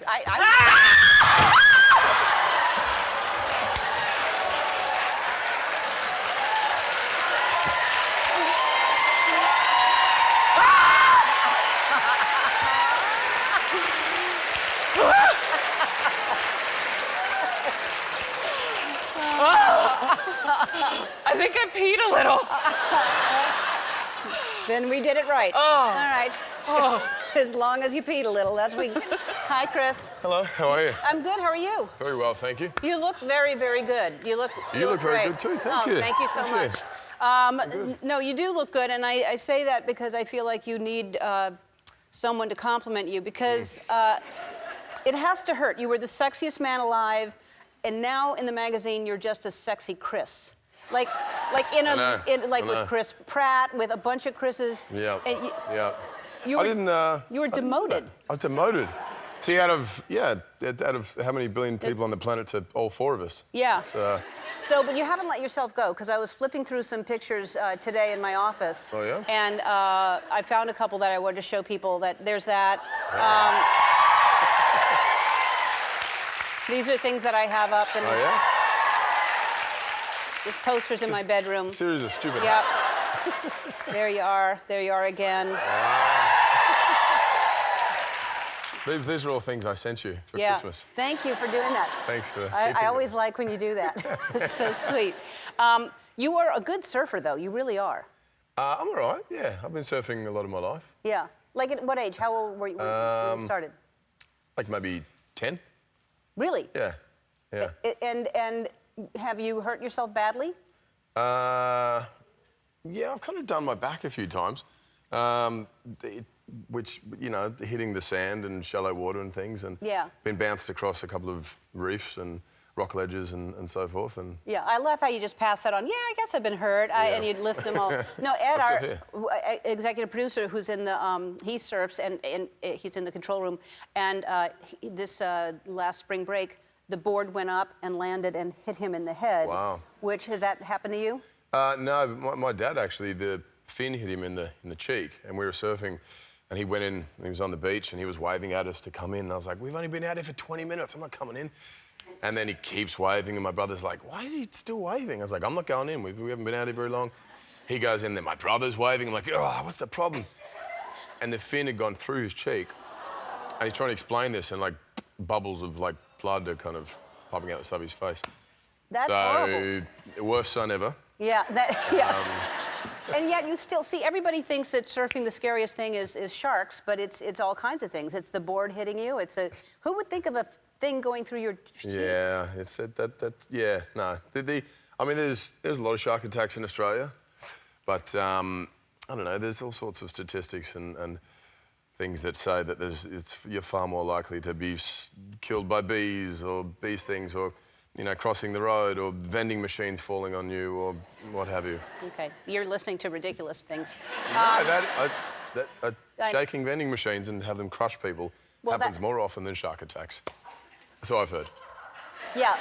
Speaker 7: I think I peed a little.
Speaker 2: Then we did it right.
Speaker 7: Oh.
Speaker 2: All right. Oh. As long as you peed a little, that's we. Hi, Chris.
Speaker 8: Hello, how are you?
Speaker 2: I'm good. How are you?
Speaker 8: Very well, thank you.
Speaker 2: You look very, very good. You look
Speaker 8: very
Speaker 2: great.
Speaker 8: good too, thank you.
Speaker 2: Thank you so much. No, you do look good, and I say that because I feel like you need someone to compliment you, because it has to hurt. You were the sexiest man alive, and now in the magazine you're just a sexy Chris. Like with Chris Pratt, with a bunch of Chris's.
Speaker 8: Yeah. Yeah.
Speaker 2: You were demoted.
Speaker 8: I was demoted. See, out of how many billion people on the planet to all four of us?
Speaker 2: Yeah. But you haven't let yourself go, because I was flipping through some pictures today in my office.
Speaker 8: Oh, yeah?
Speaker 2: And I found a couple that I wanted to show people. There's that. These are things that I have up. And
Speaker 8: oh, yeah?
Speaker 2: Just posters in my bedroom.
Speaker 8: Series of stupid
Speaker 2: yep.
Speaker 8: hats.
Speaker 2: There you are. There you are again.
Speaker 8: Wow. These are all things I sent you for Christmas.
Speaker 2: Thank you for doing that.
Speaker 8: Thanks for
Speaker 2: I always like when you do that. It's so sweet. You are a good surfer, though. You really are.
Speaker 8: I'm all right, yeah. I've been surfing a lot of my life.
Speaker 2: Yeah. Like at what age? How old were you when you started?
Speaker 8: Like maybe 10.
Speaker 2: Really?
Speaker 8: Yeah. Yeah.
Speaker 2: And have you hurt yourself badly?
Speaker 8: Yeah, I've kind of done my back a few times. Which, you know, hitting the sand and shallow water and things, and been bounced across a couple of reefs and rock ledges and so forth. And
Speaker 2: yeah, I love how you just pass that on. Yeah, I guess I've been hurt. And you'd list them all. No, Ed, our executive producer, who's in the, he surfs and he's in the control room. And this last spring break, the board went up and landed and hit him in the head.
Speaker 8: Wow.
Speaker 2: Which, has that happened to you?
Speaker 8: No, my dad actually, the fin hit him in the cheek, and we were surfing. And he went in, and he was on the beach, and he was waving at us to come in. And I was like, we've only been out here for 20 minutes. I'm not coming in. And then he keeps waving, and my brother's like, why is he still waving? I was like, I'm not going in. We haven't been out here very long. He goes in there. My brother's waving. I'm like, oh, what's the problem? And the fin had gone through his cheek. And he's trying to explain this, and like bubbles of like blood are kind of popping out the side of his face.
Speaker 2: That's horrible.
Speaker 8: So, worst son ever.
Speaker 2: Yeah, and yet you still see, everybody thinks that surfing, the scariest thing is sharks, but it's all kinds of things. It's the board hitting you. Who would think of a thing going through your cheek?
Speaker 8: Yeah, yeah, no. I mean, there's a lot of shark attacks in Australia, but I don't know, there's all sorts of statistics and things that say that you're far more likely to be killed by bees or bee stings, or you know, crossing the road, or vending machines falling on you, or what have you.
Speaker 2: Okay, you're listening to ridiculous things.
Speaker 8: Shaking vending machines and have them crush people happens more often than shark attacks. That's what I've heard.
Speaker 2: Yeah,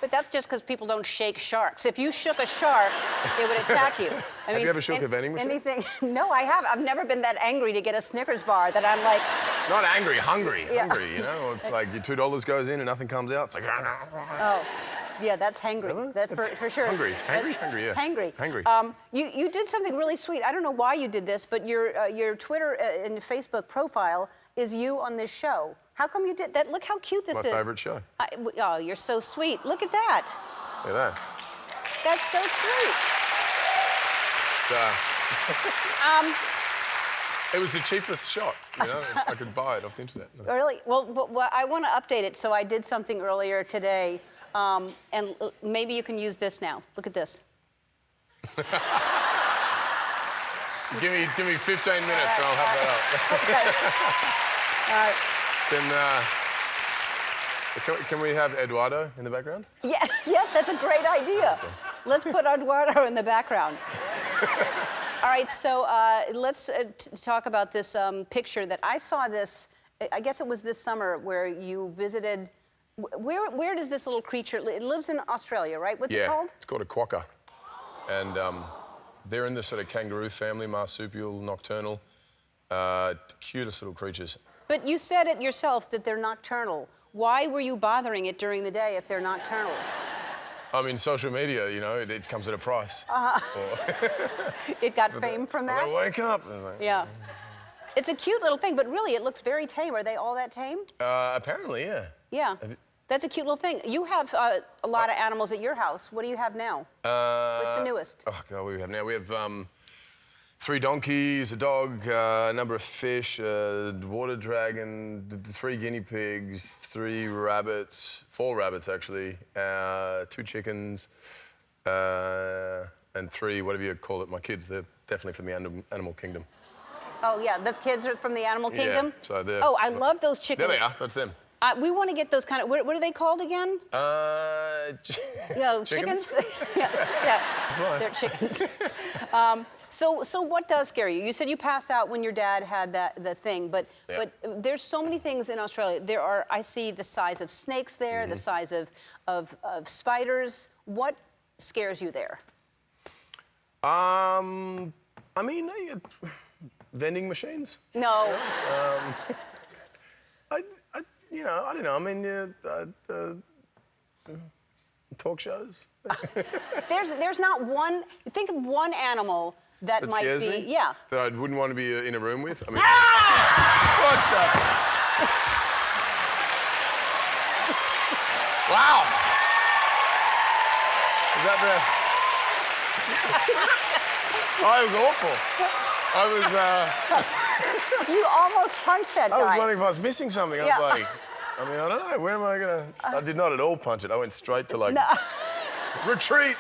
Speaker 2: but that's just because people don't shake sharks. If you shook a shark, it would attack you.
Speaker 8: Have you ever shook a vending machine?
Speaker 2: No, I haven't. I've never been that angry to get a Snickers bar that I'm like...
Speaker 8: Not angry, hungry, you know? It's like your $2 goes in and nothing comes out. It's like...
Speaker 2: Oh, yeah, that's hangry.
Speaker 8: Really?
Speaker 2: That's for sure.
Speaker 8: Hungry, yeah.
Speaker 2: Hangry. You did something really sweet. I don't know why you did this, but your Twitter and Facebook profile is you on this show. How come you did that? Look how cute this is.
Speaker 8: My favorite show.
Speaker 2: Oh, you're so sweet. Look at that.
Speaker 8: Look at that.
Speaker 2: That's so sweet.
Speaker 8: It was the cheapest shot, you know? I could buy it off the internet.
Speaker 2: Really? Well, I want to update it, so I did something earlier today, and maybe you can use this now. Look at this.
Speaker 8: Give me 15 minutes and I'll have that up.
Speaker 2: Okay.
Speaker 8: Can we have Eduardo in the background?
Speaker 2: Yeah, yes, that's a great idea.
Speaker 8: Okay.
Speaker 2: Let's put Eduardo in the background. All right, so let's talk about this picture that I saw this, I guess it was this summer, where you visited. Where does this little creature live? It lives in Australia, right? What's it called?
Speaker 8: It's called a quokka. And they're in the sort of kangaroo family, marsupial, nocturnal. Cutest little creatures.
Speaker 2: But you said it yourself that they're nocturnal. Why were you bothering it during the day if they're nocturnal?
Speaker 8: I mean, social media, you know, it comes at a price.
Speaker 2: It got fame from that?
Speaker 8: I wake up. And like,
Speaker 2: yeah. It's a cute little thing, but really it looks very tame. Are they all that tame?
Speaker 8: Apparently, yeah.
Speaker 2: Yeah. That's a cute little thing. You have a lot of animals at your house. What do you have now? What's the newest?
Speaker 8: Oh, God, what do we have now? We have 3 donkeys, a dog, a number of fish, a water dragon, 3 guinea pigs, 3 rabbits, 4 rabbits actually, 2 chickens, and 3, whatever you call it, my kids. They're definitely from the animal kingdom.
Speaker 2: Oh, yeah, the kids are from the animal kingdom?
Speaker 8: Yeah, so they're...
Speaker 2: Oh, I love those chickens.
Speaker 8: There they are, that's them.
Speaker 2: We want to get those kind of, what are they called again? Chickens? yeah, they're chickens. So what does scare you? You said you passed out when your dad had the thing, but there's so many things in Australia. There are, I see the size of snakes there, the size of spiders. What scares you there?
Speaker 8: I mean, vending machines.
Speaker 2: No.
Speaker 8: You know, I don't know. I mean, talk shows.
Speaker 2: There's not one. Think of one animal that might
Speaker 8: scares
Speaker 2: be.
Speaker 8: Me?
Speaker 2: Yeah.
Speaker 8: That I wouldn't want to be in a room with. I mean, what the? Wow. Is that the? Oh, it was awful. I was.
Speaker 2: You almost punched that guy.
Speaker 8: I was wondering if I was missing something. I was like, I mean, I don't know. Where am I gonna? I did not at all punch it. I went straight to like. No. Retreat.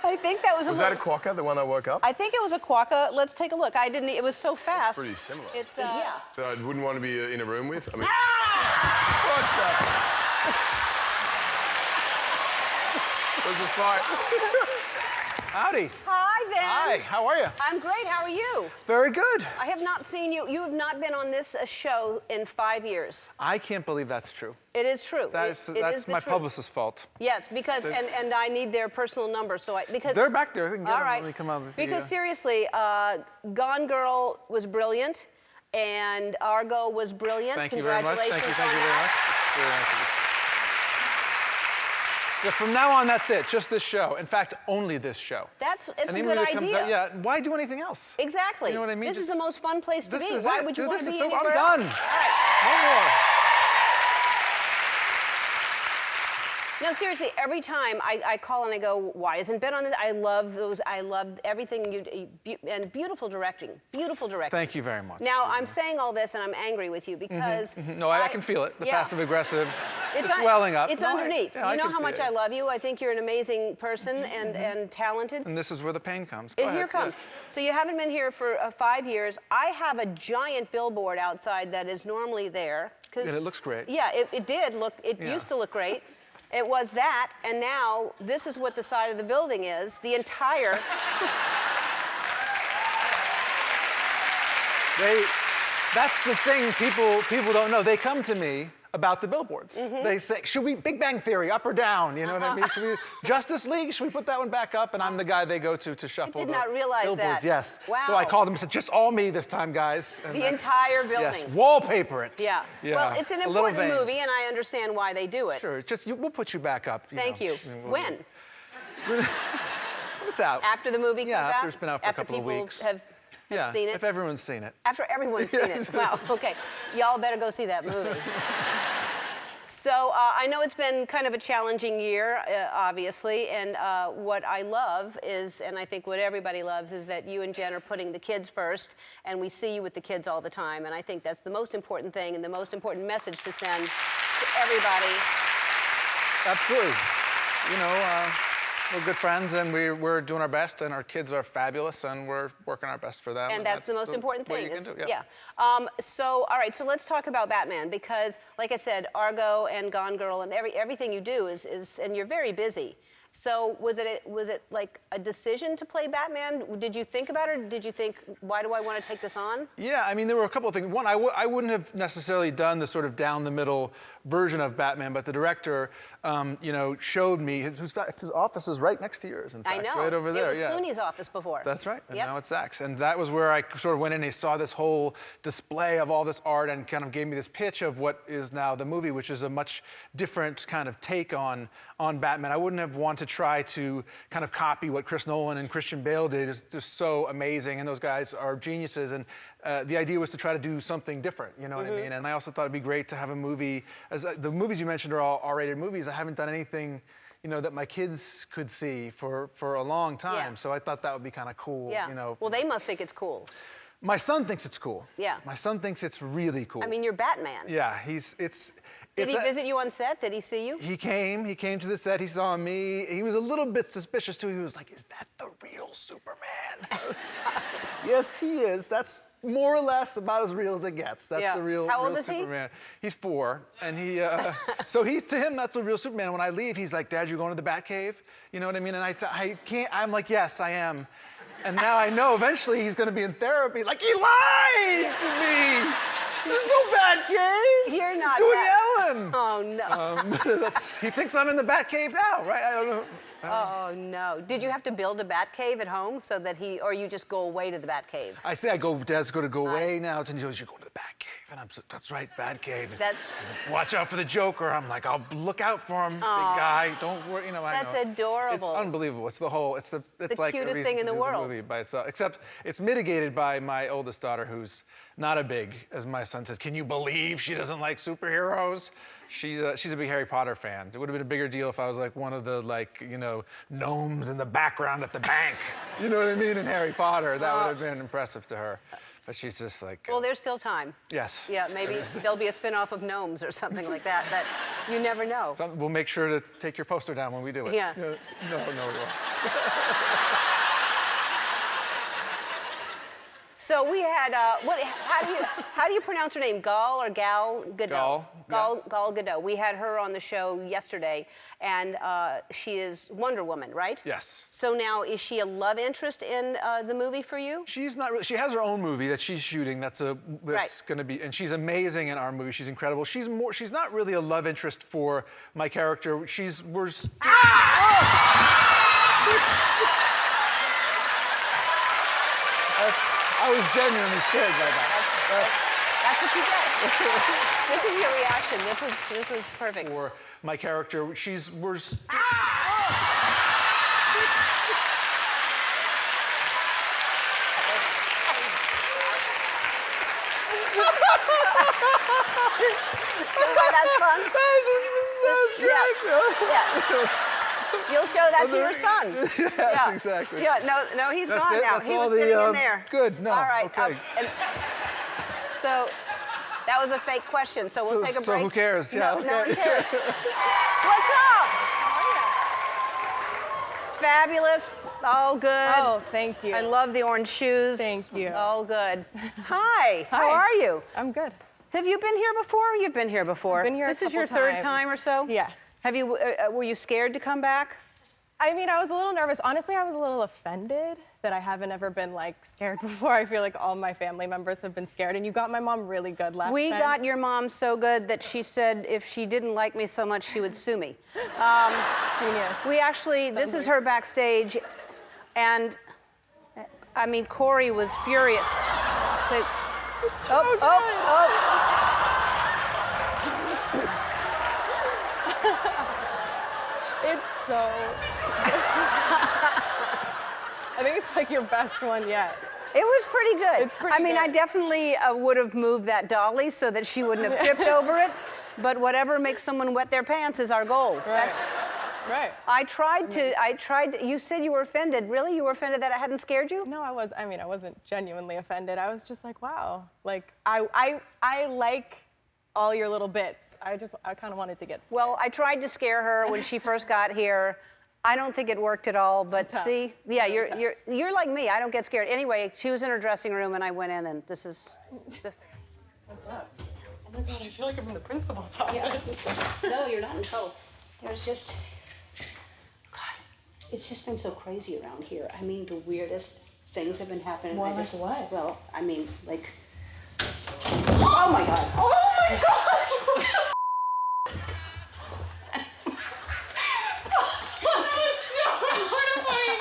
Speaker 2: I think that was.
Speaker 8: Was that a quokka, the one I woke up?
Speaker 2: I think it was a quokka. Let's take a look. I didn't. It was so fast.
Speaker 8: It's pretty similar.
Speaker 2: It's yeah.
Speaker 8: That I wouldn't want to be in a room with. I mean. What the? It was a sight.
Speaker 9: Howdy.
Speaker 2: Hi, Ben.
Speaker 9: Hi, how are you?
Speaker 2: I'm great. How are you?
Speaker 9: Very good.
Speaker 2: I have not seen you. You have not been on this show in 5 years.
Speaker 9: I can't believe that's true.
Speaker 2: It is true.
Speaker 9: That's my publicist's fault.
Speaker 2: Yes, because and I need their personal number, so because
Speaker 9: they're back there. We can get them
Speaker 2: right.
Speaker 9: when we come out.
Speaker 2: Because seriously, Gone Girl was brilliant, and Argo was brilliant.
Speaker 9: Thank you very much. Thank you very much. Very nice of you. Yeah, from now on, that's it. Just this show. In fact, only this show.
Speaker 2: It's a good idea.
Speaker 9: Yeah. Why do anything else?
Speaker 2: Exactly.
Speaker 9: You know what I mean?
Speaker 2: This is the most fun place to be. Why would you want to be
Speaker 9: anywhere
Speaker 2: else?
Speaker 9: I'm done.
Speaker 2: All right.
Speaker 9: No more.
Speaker 2: No, seriously, every time I call and I go, why isn't Ben on this? I love those. I love everything and beautiful directing. Beautiful directing.
Speaker 9: Thank you very much.
Speaker 2: Now, I'm saying all this and I'm angry with you because...
Speaker 9: No, I can feel it. The passive-aggressive. It's welling up.
Speaker 2: It's underneath. You know how much
Speaker 9: I
Speaker 2: love you. I think you're an amazing person and talented.
Speaker 9: And this is where the pain comes.
Speaker 2: Here comes. So you haven't been here for 5 years. I have a giant billboard outside that is normally there.
Speaker 9: And it looks great.
Speaker 2: Yeah, it did look, it used to look great. It was that, and now this is what the side of the building is. The entire...
Speaker 9: That's the thing people don't know. They come to me about the billboards. They say, should we, Big Bang Theory, up or down? You know what I mean? Should we, Justice League, should we put that one back up? And I'm the guy they go to shuffle
Speaker 2: I did not realize
Speaker 9: billboards.
Speaker 2: that.
Speaker 9: Yes.
Speaker 2: Wow.
Speaker 9: So I called them and said, just all me this time, guys. And
Speaker 2: the entire building.
Speaker 9: Yes, wallpaper it.
Speaker 2: Yeah. Well, it's an important movie, and I understand why they do it.
Speaker 9: Sure, we'll put you back up.
Speaker 2: Thank you. When?
Speaker 9: It's out.
Speaker 2: After the movie comes out?
Speaker 9: Yeah, after it's been out for a couple of weeks.
Speaker 2: Have seen it?
Speaker 9: If everyone's seen it.
Speaker 2: After everyone's seen it. Wow, okay. Y'all better go see that movie. So I know it's been kind of a challenging year, obviously, and what I love is, and I think what everybody loves, is that you and Jen are putting the kids first, and we see you with the kids all the time, and I think that's the most important thing and the most important message to send to everybody.
Speaker 9: Absolutely. You know, We're good friends, and we're doing our best, and our kids are fabulous, and we're working our best for them.
Speaker 2: And that's the most important
Speaker 9: what
Speaker 2: thing.
Speaker 9: you can do,
Speaker 2: Yeah. So, all right, so let's talk about Batman, because, like I said, Argo and Gone Girl and everything you do is, and you're very busy. So was it like a decision to play Batman? Did you think about it, or did you think, why do I want to take this on?
Speaker 9: Yeah, I mean, there were a couple of things. One, I wouldn't have necessarily done the sort of down-the-middle version of Batman, but the director, showed me, his office is right next to yours, in fact.
Speaker 2: I know.
Speaker 9: Right over there,
Speaker 2: It was Clooney's office before.
Speaker 9: That's right, and
Speaker 2: Yep.
Speaker 9: now it's Zach's. And that was where I sort of went in and he saw this whole display of all this art and kind of gave me this pitch of what is now the movie, which is a much different kind of take on Batman. I wouldn't have wanted to try to kind of copy what Chris Nolan and Christian Bale did. It's just so amazing, and those guys are geniuses. And the idea was to try to do something different, you know what I mean? And I also thought it'd be great to have a movie, the movies you mentioned are all R-rated movies. I haven't done anything, that my kids could see for a long time.
Speaker 2: Yeah.
Speaker 9: So I thought that would be kind of cool,
Speaker 2: Yeah. Well, they must think it's cool.
Speaker 9: My son thinks it's cool.
Speaker 2: Yeah.
Speaker 9: My son thinks it's really cool.
Speaker 2: I mean, you're Batman.
Speaker 9: Yeah,
Speaker 2: Did he visit you on set? Did he see you?
Speaker 9: He came to the set, he saw me. He was a little bit suspicious too. He was like, is that the real Superman? Yes, he is. That's more or less about as real as it gets. That's the real,
Speaker 2: How old
Speaker 9: real
Speaker 2: is he?
Speaker 9: Superman. He's 4, and so to him, that's the real Superman. When I leave, he's like, Dad, you're going to the Batcave? You know what I mean? And I can't, I'm like, yes, I am. And now I know eventually he's gonna be in therapy. Like, he lied to me! There's no Batcave!
Speaker 2: You're not
Speaker 9: He's doing Ellen!
Speaker 2: Oh, no.
Speaker 9: He thinks I'm in the Batcave now, right? I don't know.
Speaker 2: Oh, no. Did you have to build a Batcave at home so that or you just go away to the Batcave?
Speaker 9: I say Dad's going to go away now. And he goes, you're going to the Batcave. And I'm so, that's right, Batcave.
Speaker 2: That's...
Speaker 9: Watch out for the Joker. I'm like, I'll look out for him, big guy. Don't worry, I know.
Speaker 2: That's adorable.
Speaker 9: It's unbelievable. It's like
Speaker 2: cutest
Speaker 9: a
Speaker 2: thing in the
Speaker 9: reason to do
Speaker 2: world.
Speaker 9: movie by itself. Except it's mitigated by my oldest daughter, who's not a big, as my son says, can you believe she doesn't like superheroes? She's a big Harry Potter fan. It would have been a bigger deal if I was like one of the gnomes in the background at the bank. You know what I mean? In Harry Potter, that would have been impressive to her. But she's just like.
Speaker 2: Well, there's still time.
Speaker 9: Yes.
Speaker 2: Yeah, maybe there'll be a spin-off of Gnomes or something like that. That you never know.
Speaker 9: We'll make sure to take your poster down when we do it.
Speaker 2: Yeah.
Speaker 9: No, we won't.
Speaker 2: So we had how do you pronounce her name? Gal or Gal Gadot? Gal Gadot. We had her on the show yesterday, and she is Wonder Woman, right?
Speaker 9: Yes.
Speaker 2: So now, is she a love interest in the movie for you?
Speaker 9: She's not really. She has her own movie that she's shooting. That's going to be, and she's amazing in our movie. She's incredible. She's not really a love interest for my character. I was genuinely scared by that.
Speaker 2: That's what you get. This is your reaction. This was perfect.
Speaker 9: For my character,
Speaker 2: That's fun.
Speaker 9: That's great.
Speaker 2: Yeah. You'll show that to your son.
Speaker 9: Yes, exactly.
Speaker 2: Yeah, no, he's
Speaker 9: That's
Speaker 2: gone
Speaker 9: it?
Speaker 2: now.
Speaker 9: That's
Speaker 2: He
Speaker 9: all
Speaker 2: was sitting
Speaker 9: the,
Speaker 2: in there.
Speaker 9: Good, no,
Speaker 2: All right.
Speaker 9: okay.
Speaker 2: So that was a fake question, so we'll take a break.
Speaker 9: So who cares?
Speaker 2: No,
Speaker 9: Yeah,
Speaker 2: no
Speaker 9: okay.
Speaker 2: one cares. What's up? Fabulous. All good.
Speaker 10: Oh, thank you.
Speaker 2: I love the orange shoes.
Speaker 10: Thank you.
Speaker 2: All good. Hi. How
Speaker 10: Hi.
Speaker 2: are you?
Speaker 10: I'm good.
Speaker 2: Have you been here before? You've been here before.
Speaker 10: I've been here
Speaker 2: This
Speaker 10: a
Speaker 2: is your
Speaker 10: couple
Speaker 2: third
Speaker 10: times.
Speaker 2: time or so?
Speaker 10: Yes.
Speaker 2: Have you? Were you scared to come back?
Speaker 10: I mean, I was a little nervous. Honestly, I was a little offended that I haven't ever been scared before. I feel like all my family members have been scared, and you got my mom really good last
Speaker 2: We
Speaker 10: time.
Speaker 2: got your mom so good that she said if she didn't like me so much, she would sue me.
Speaker 10: Genius.
Speaker 2: We actually, this is her backstage, and I mean, Corey was furious. So,
Speaker 10: It's so. I think it's your best one yet.
Speaker 2: It was pretty good.
Speaker 10: It's pretty
Speaker 2: I mean, I
Speaker 10: good.
Speaker 2: definitely would have moved that dolly so that she wouldn't have tripped over it. But whatever makes someone wet their pants is our goal.
Speaker 10: Right. Right.
Speaker 2: I tried. You said you were offended. Really? You were offended that I hadn't scared you?
Speaker 10: No, I wasn't genuinely offended. I was just like, wow. I like all your little bits. I kind of wanted to get scared.
Speaker 2: Well, I tried to scare her when she first got here, I don't think it worked at all, but see, yeah, you're like me. I don't get scared. Anyway, she was in her dressing room, and I went in, and this is the.
Speaker 10: What's up? Oh my God, I feel like I'm in the principal's office.
Speaker 2: No, you're not in trouble. There's just, God, it's just been so crazy around here. I mean, the weirdest things have been happening.
Speaker 10: Well, like what?
Speaker 2: Well, I mean, like, oh my God.
Speaker 10: Oh my God!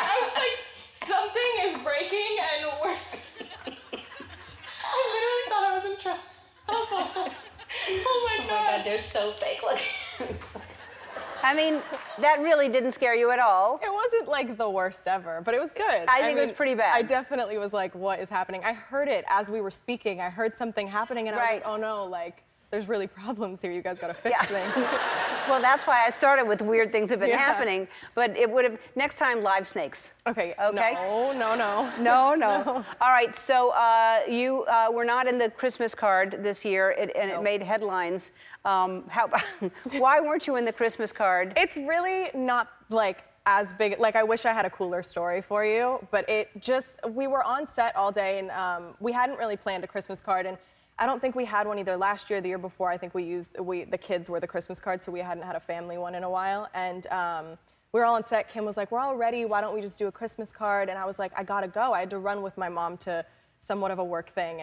Speaker 10: I was like, something is breaking and we're... I literally thought I was in trouble. Oh my God.
Speaker 2: They're so fake looking. I mean, that really didn't scare you at all.
Speaker 10: It wasn't like the worst ever, but it was good.
Speaker 2: I think it was pretty bad.
Speaker 10: I definitely was like, what is happening? I heard it as we were speaking. I heard something happening and I was like, oh no, like, there's really problems here. You guys gotta fix things.
Speaker 2: Well, that's why I started with weird things have been happening, but it would have, next time, live snakes.
Speaker 10: Okay.
Speaker 2: Okay?
Speaker 10: No.
Speaker 2: All right, so you were not in the Christmas card this year, and it made headlines. Why weren't you in the Christmas card?
Speaker 10: It's really not like as big, like I wish I had a cooler story for you, but we were on set all day and we hadn't really planned a Christmas card, and I don't think we had one either last year or the year before. I think the kids were the Christmas card, so we hadn't had a family one in a while. And we were all on set. Kim was like, we're all ready. Why don't we just do a Christmas card? And I was like, I gotta go. I had to run with my mom to somewhat of a work thing.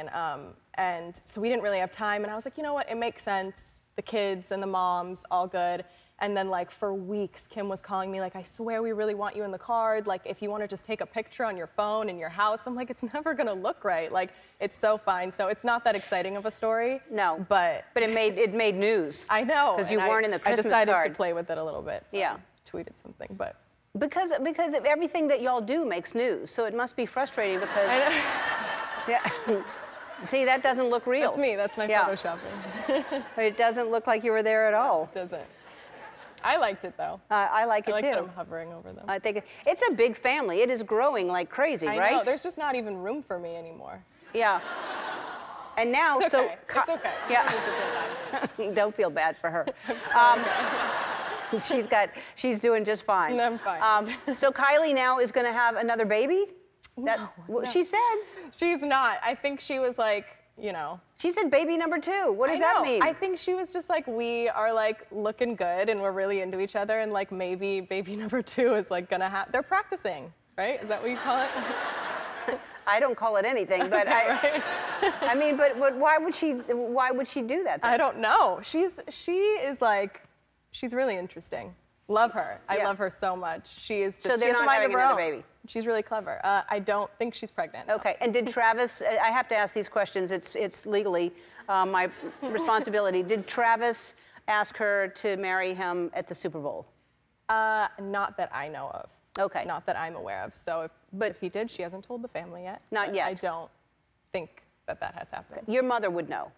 Speaker 10: And so we didn't really have time. And I was like, you know what? It makes sense. The kids and the moms, all good. And then like for weeks, Kim was calling me like, I swear we really want you in the card. Like if you want to just take a picture on your phone in your house. I'm like, it's never gonna look right. Like it's so fine. So it's not that exciting of a story.
Speaker 2: No.
Speaker 10: But
Speaker 2: it made news.
Speaker 10: I know.
Speaker 2: Because you weren't in the Christmas card.
Speaker 10: I decided to play with it a little bit. So I tweeted something, but.
Speaker 2: Because of everything that y'all do makes news. So it must be frustrating because. Yeah. See, that doesn't look real.
Speaker 10: That's me. That's my photoshopping.
Speaker 2: It doesn't look like you were there at all.
Speaker 10: It doesn't. I liked it though.
Speaker 2: I like it too.
Speaker 10: that I'm hovering over them.
Speaker 2: I think it's a big family. It is growing like crazy, right?
Speaker 10: I know. There's just not even room for me anymore.
Speaker 2: Yeah. And now,
Speaker 10: it's okay. It's okay.
Speaker 2: Yeah. Don't feel bad for her. She's doing just fine.
Speaker 10: I'm fine.
Speaker 2: So Kylie now is going to have another baby?
Speaker 10: No.
Speaker 2: She said.
Speaker 10: She's not. I think she was like, you know.
Speaker 2: She said baby number 2. What does that mean?
Speaker 10: I think she was just like, we are like looking good and we're really into each other and like maybe baby number 2 is like gonna happen. They're practicing, right? Is that what you call it?
Speaker 2: I don't call it anything, but
Speaker 10: right.
Speaker 2: I mean, but why would she do that then?
Speaker 10: I don't know. She is like, she's really interesting. Love her. I love her so much. She is just,
Speaker 2: so they're
Speaker 10: she has
Speaker 2: not
Speaker 10: a mind
Speaker 2: having
Speaker 10: of her
Speaker 2: another
Speaker 10: own.
Speaker 2: baby.
Speaker 10: She's really clever. I don't think she's pregnant.
Speaker 2: Okay, and did Travis, I have to ask these questions, it's legally my responsibility. Did Travis ask her to marry him at the Super Bowl?
Speaker 10: Not that I know of.
Speaker 2: Okay.
Speaker 10: Not that I'm aware of. So if he did, she hasn't told the family yet.
Speaker 2: Not yet.
Speaker 10: I don't think that has happened.
Speaker 2: Your mother would know.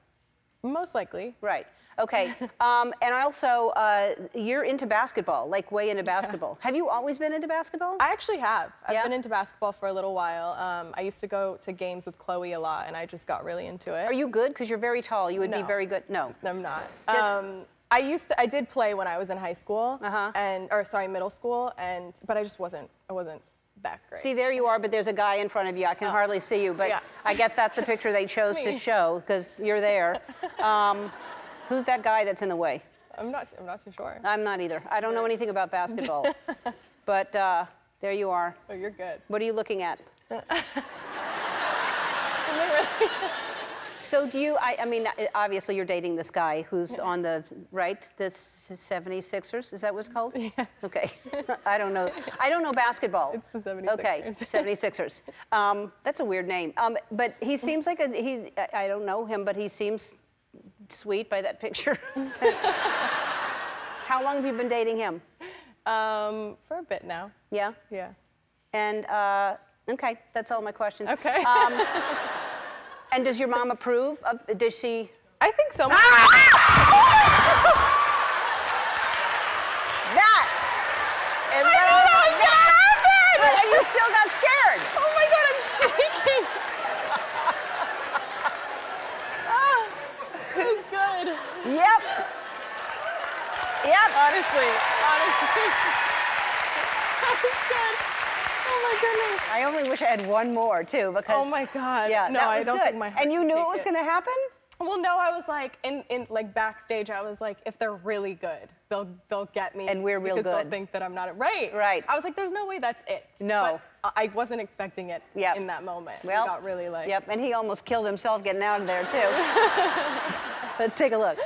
Speaker 10: Most likely.
Speaker 2: Right. Okay. And also, you're into basketball, like way into basketball. Have you always been into basketball?
Speaker 10: I actually have. I've been into basketball for a little while. I used to go to games with Chloe a lot, and I just got really into it.
Speaker 2: Are you good? Because you're very tall. You would be very good. No.
Speaker 10: I'm not. I did play when I was in high school, middle school, but I wasn't that great.
Speaker 2: See, there you are, but there's a guy in front of you. I can hardly see you, but I guess that's the picture they chose to show, because you're there. Who's that guy that's in the way?
Speaker 10: I'm not too sure.
Speaker 2: I'm not either. I don't know anything about basketball. But there you are.
Speaker 10: Oh, you're good.
Speaker 2: What are you looking at? So do you, I mean, obviously you're dating this guy who's on the 76ers, is that what it's called?
Speaker 10: Yes.
Speaker 2: Okay, I don't know basketball.
Speaker 10: It's the 76ers.
Speaker 2: Okay, 76ers. That's a weird name. But he seems like I don't know him, but he seems sweet by that picture. How long have you been dating him?
Speaker 10: For a bit now.
Speaker 2: Yeah?
Speaker 10: Yeah.
Speaker 2: And, okay, that's all my questions.
Speaker 10: Okay.
Speaker 2: And does your mom approve of, does she?
Speaker 10: I think so.
Speaker 2: That! And
Speaker 10: I didn't know it was gonna happen!
Speaker 2: And you still got scared.
Speaker 10: Oh my God, I'm shaking. This is good.
Speaker 2: Yep.
Speaker 10: Honestly. Oh my goodness.
Speaker 2: I only wish I had one more too, because.
Speaker 10: Oh my God.
Speaker 2: Yeah,
Speaker 10: no,
Speaker 2: that
Speaker 10: I
Speaker 2: was
Speaker 10: don't
Speaker 2: good.
Speaker 10: think my heart
Speaker 2: And you
Speaker 10: could
Speaker 2: knew
Speaker 10: take
Speaker 2: it was going to happen?
Speaker 10: Well, no, I was like in like backstage. I was like, if they're really good, they'll get me.
Speaker 2: And we're real
Speaker 10: because
Speaker 2: good.
Speaker 10: They'll think that I'm not right.
Speaker 2: Right.
Speaker 10: I was like, there's no way that's it.
Speaker 2: No.
Speaker 10: But I wasn't expecting it
Speaker 2: Yep.
Speaker 10: in that moment.
Speaker 2: Well,
Speaker 10: I got really like.
Speaker 2: Yep, and he almost killed himself getting out of there too. Let's take a look.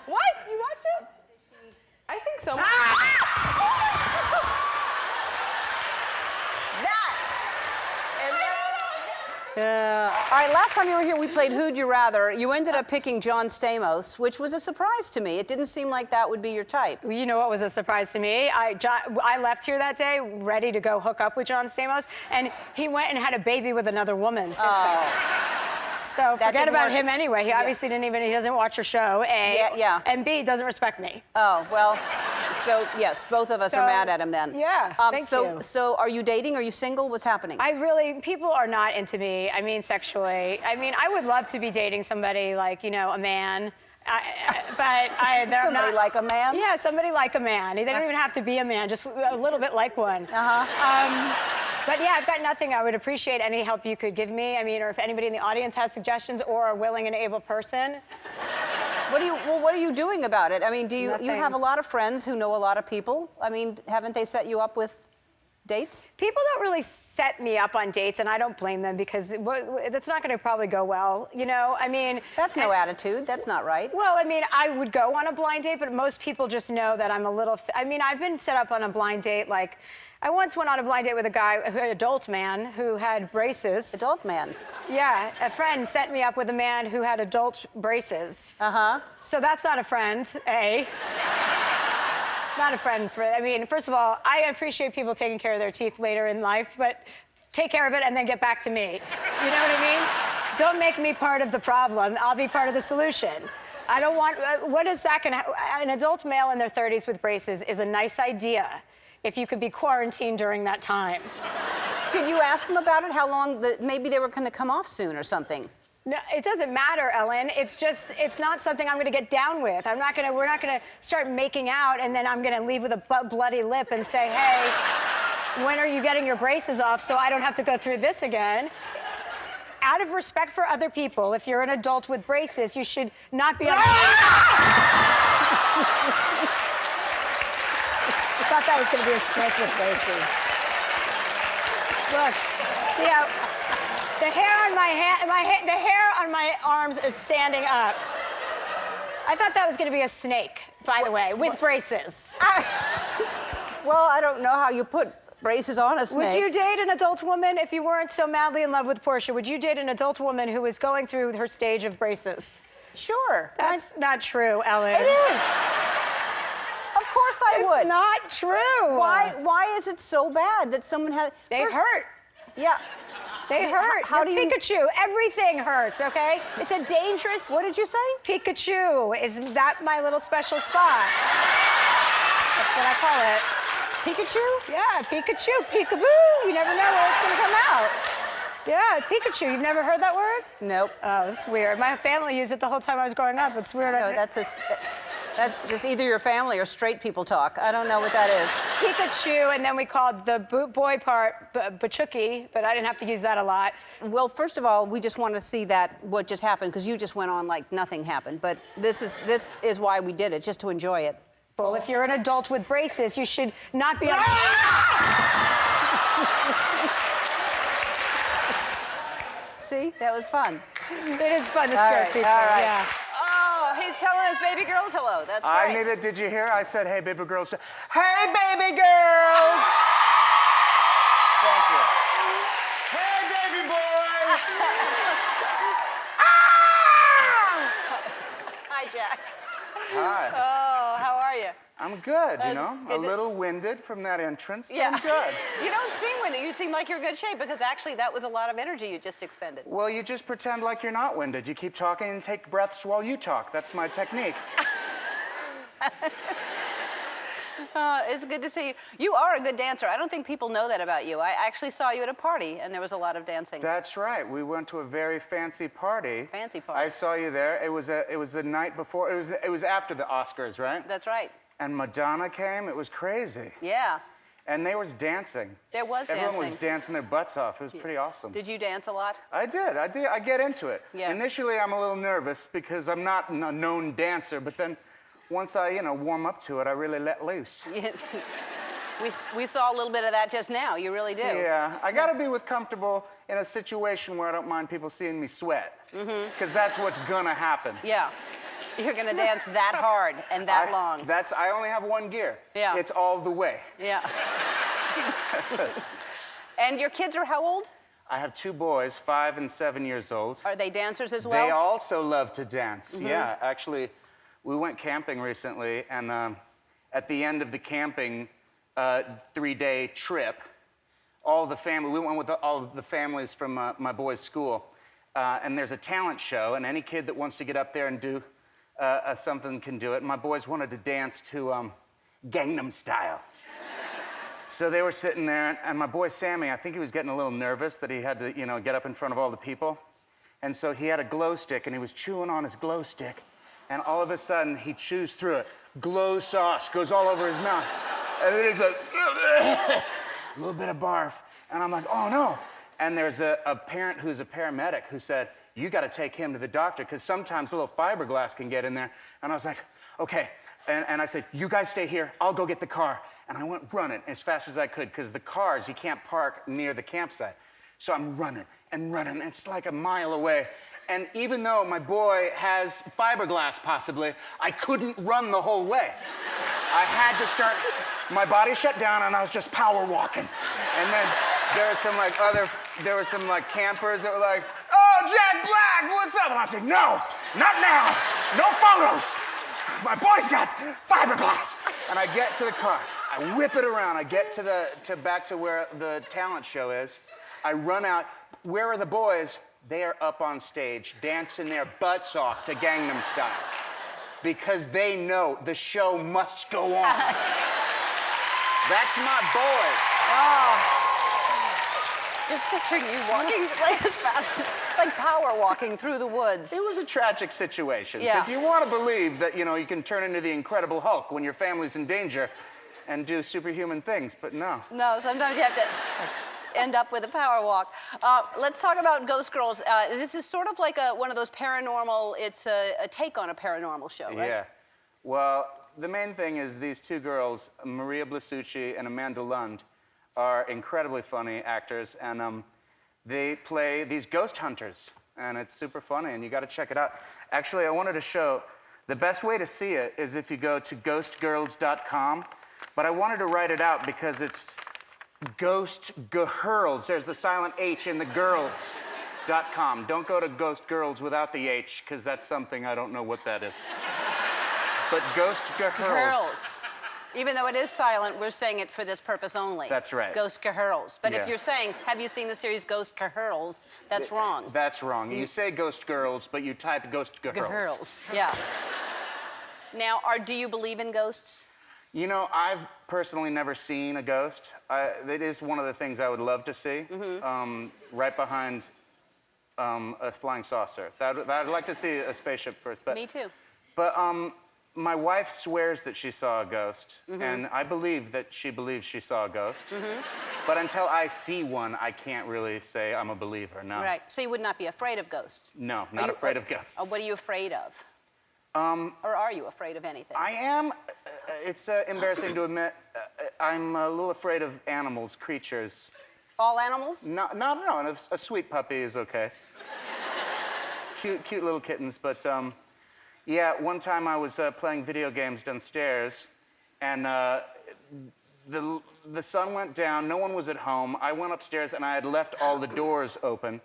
Speaker 10: What? You watch it? I think so.
Speaker 2: All right, last time you were here, we played Who'd You Rather. You ended up picking John Stamos, which was a surprise to me. It didn't seem like that would be your type.
Speaker 11: You know what was a surprise to me? I left here that day ready to go hook up with John Stamos, and he went and had a baby with another woman since then. So
Speaker 2: That
Speaker 11: forget
Speaker 2: didn't
Speaker 11: about
Speaker 2: work.
Speaker 11: him anyway. He obviously he doesn't watch your show, A.
Speaker 2: Yeah.
Speaker 11: And B, doesn't respect me.
Speaker 2: Oh, well, so yes, both of us are mad at him then.
Speaker 11: Yeah, thank you.
Speaker 2: So are you dating? Are you single? What's happening?
Speaker 11: People are not into me, I mean, sexually. I mean, I would love to be dating somebody like, a man.
Speaker 2: Somebody like a man?
Speaker 11: Yeah, somebody like a man. They don't even have to be a man, just a little bit like one. But yeah, I've got nothing. I would appreciate any help you could give me. I mean, or if anybody in the audience has suggestions or a willing and able person.
Speaker 2: What are you doing about it? I mean, you
Speaker 11: Nothing.
Speaker 2: have a lot of friends who know a lot of people. I mean, haven't they set you up with dates?
Speaker 11: People don't really set me up on dates, and I don't blame them because that's not going to probably go well. I mean.
Speaker 2: That's no attitude. That's not right.
Speaker 11: Well, I mean, I would go on a blind date, but most people just know that I'm a little. I mean, I've been set up on a blind date like. I once went on a blind date with an adult man who had braces.
Speaker 2: Adult man?
Speaker 11: Yeah, a friend set me up with a man who had adult braces. So that's not a friend, A. It's not a friend first of all, I appreciate people taking care of their teeth later in life, but take care of it and then get back to me. You know what I mean? Don't make me part of the problem. I'll be part of the solution. I don't want, what is that gonna, an adult male in their 30s with braces is a nice idea if you could be quarantined during that time.
Speaker 2: Did you ask them about it? How long, maybe they were gonna come off soon or something?
Speaker 11: No, it doesn't matter, Ellen. It's not something I'm gonna get down with. we're not gonna start making out and then I'm gonna leave with a bloody lip and say, hey, when are you getting your braces off so I don't have to go through this again? Out of respect for other people, if you're an adult with braces, you should not be on. I thought that was going to be a snake with braces. Look, see how the hair on the hair on my arms is standing up. I thought that was going to be a snake, by the way, with braces.
Speaker 2: Well, I don't know how you put braces on a snake.
Speaker 11: Would you date an adult woman if you weren't so madly in love with Portia? Would you date an adult woman who is going through her stage of braces?
Speaker 2: Sure.
Speaker 11: That's not true, Ellen.
Speaker 2: It is. Of course I would.
Speaker 11: It's not true.
Speaker 2: Why is it so bad that someone has...
Speaker 11: They hurt.
Speaker 2: Yeah.
Speaker 11: They hurt.
Speaker 2: How do you...
Speaker 11: Pikachu. Everything hurts, okay? It's a dangerous...
Speaker 2: What did you say?
Speaker 11: Pikachu. Is that my little special spot? That's what I call it.
Speaker 2: Pikachu?
Speaker 11: Yeah, Pikachu. Peekaboo. You never know where it's going to come out. Yeah, Pikachu. You've never heard that word?
Speaker 2: Nope.
Speaker 11: Oh, that's weird. My family used it the whole time I was growing up. It's weird.
Speaker 2: No, that's just either your family or straight people talk. I don't know what that is.
Speaker 11: Pikachu, and then we called the boy part Bachuki, but I didn't have to use that a lot.
Speaker 2: Well, first of all, we just want to see what just happened, because you just went on like nothing happened. But this is why we did it, just to enjoy it.
Speaker 11: Well, if you're an adult with braces, you should not be on...
Speaker 2: See, that was fun.
Speaker 11: It is fun to scare people.
Speaker 2: All right.
Speaker 11: Yeah.
Speaker 2: Oh, he's telling his baby girls hello. That's great.
Speaker 12: I needed, did you hear? I said, hey, baby girls. Hey, baby girls! Thank you. Hey, baby boys!
Speaker 2: Hi, Jack.
Speaker 12: Hi.
Speaker 2: Oh, how are you?
Speaker 12: I'm good, you know? A little winded from that entrance, but I'm good.
Speaker 2: You don't seem winded. You seem like you're in good shape, because actually that was a lot of energy you just expended.
Speaker 12: Well, you just pretend like you're not winded. You keep talking and take breaths while you talk. That's my technique.
Speaker 2: It's good to see you. You are a good dancer. I don't think people know that about you. I actually saw you at a party, and there was a lot of dancing.
Speaker 12: That's right. We went to a very fancy party.
Speaker 2: Fancy party.
Speaker 12: I saw you there. It was the night before. It was after the Oscars, right?
Speaker 2: That's right.
Speaker 12: And Madonna came. It was crazy.
Speaker 2: Yeah.
Speaker 12: and they was dancing.
Speaker 2: There was
Speaker 12: Everyone
Speaker 2: dancing.
Speaker 12: was dancing their butts off. It was pretty awesome.
Speaker 2: Did you dance a lot?
Speaker 12: I did. I get into it.
Speaker 2: Yeah.
Speaker 12: Initially, I'm a little nervous because I'm not a known dancer, but then once I, warm up to it, I really let loose.
Speaker 2: We saw a little bit of that just now. You really do.
Speaker 12: Yeah, I gotta be comfortable in a situation where I don't mind people seeing me sweat. Because that's what's gonna happen.
Speaker 2: Yeah. You're gonna dance that hard and that long.
Speaker 12: I only have one gear.
Speaker 2: Yeah.
Speaker 12: It's all the way.
Speaker 2: Yeah. And your kids are how old?
Speaker 12: I have 2 boys, 5 and 7 years old.
Speaker 2: Are they dancers as well?
Speaker 12: They also love to dance. Yeah, actually, we went camping recently, and at the end of the camping 3-day trip, we went with all of the families from my boys' school, and there's a talent show, and any kid that wants to get up there and do something can do it. And my boys wanted to dance to Gangnam Style. So they were sitting there, and my boy Sammy, I think he was getting a little nervous that he had to, get up in front of all the people. And so he had a glow stick, and he was chewing on his glow stick, and all of a sudden, he chews through it. Glow sauce goes all over his mouth. And then he's like, a little bit of barf. And I'm like, oh no. And there's a parent who's a paramedic who said, you gotta take him to the doctor, because sometimes a little fiberglass can get in there. And I was like, okay. And I said, you guys stay here, I'll go get the car. And I went running as fast as I could, because the cars, you can't park near the campsite. So I'm running and running, it's like a mile away. And even though my boy has fiberglass possibly, I couldn't run the whole way. I had to start, my body shut down and I was just power walking. And then there were some campers that were like, oh, Jack Black, what's up? And I was like, no, not now, no photos. My boy's got fiberglass. And I get to the car, I whip it around, I get back to where the talent show is. I run out, where are the boys? They are up on stage dancing their butts off to Gangnam Style because they know the show must go on. That's my boy.
Speaker 2: Oh. Just picturing you walking like as fast, like power walking through the woods.
Speaker 12: It was a tragic situation
Speaker 2: Yeah.
Speaker 12: because you want to believe that you can turn into the Incredible Hulk when your family's in danger and do superhuman things, but no.
Speaker 2: No, sometimes you have to end up with a power walk. Let's talk about Ghost Girls. This is sort of like one of those paranormal, it's a take on a paranormal show, right?
Speaker 12: Yeah. Well, the main thing is these 2 girls, Maria Blasucci and Amanda Lund, are incredibly funny actors, and they play these ghost hunters, and it's super funny, and you got to check it out. Actually, I wanted to show, the best way to see it is if you go to ghostgirls.com, but I wanted to write it out because it's Ghost Girls. There's a silent H in the girls.com. Don't go to Ghost Girls without the H, because that's something I don't know what that is. But Ghost Girls.
Speaker 2: Even though it is silent, we're saying it for this purpose only.
Speaker 12: That's right.
Speaker 2: Ghost Girls. But
Speaker 12: Yeah.
Speaker 2: if you're saying, have you seen the series Ghost Girls? That's wrong.
Speaker 12: That's wrong. You say Ghost Girls, but you type Ghost Girls.
Speaker 2: Girls. Yeah. Now, do you believe in ghosts?
Speaker 12: I've personally never seen a ghost. It is one of the things I would love to see, right behind a flying saucer. I'd like to see a spaceship first. But,
Speaker 2: Me too.
Speaker 12: But my wife swears that she saw a ghost, and I believe that she believes she saw a ghost. But until I see one, I can't really say I'm a believer, no.
Speaker 2: Right. So you would not be afraid of ghosts?
Speaker 12: No, not afraid of ghosts.
Speaker 2: What are you afraid of? Or are you afraid of anything?
Speaker 12: I am. It's embarrassing to admit. I'm a little afraid of animals, creatures.
Speaker 2: All animals?
Speaker 12: No. A sweet puppy is okay. Cute little kittens, but yeah. One time I was playing video games downstairs, and the sun went down. No one was at home. I went upstairs, and I had left all the doors open,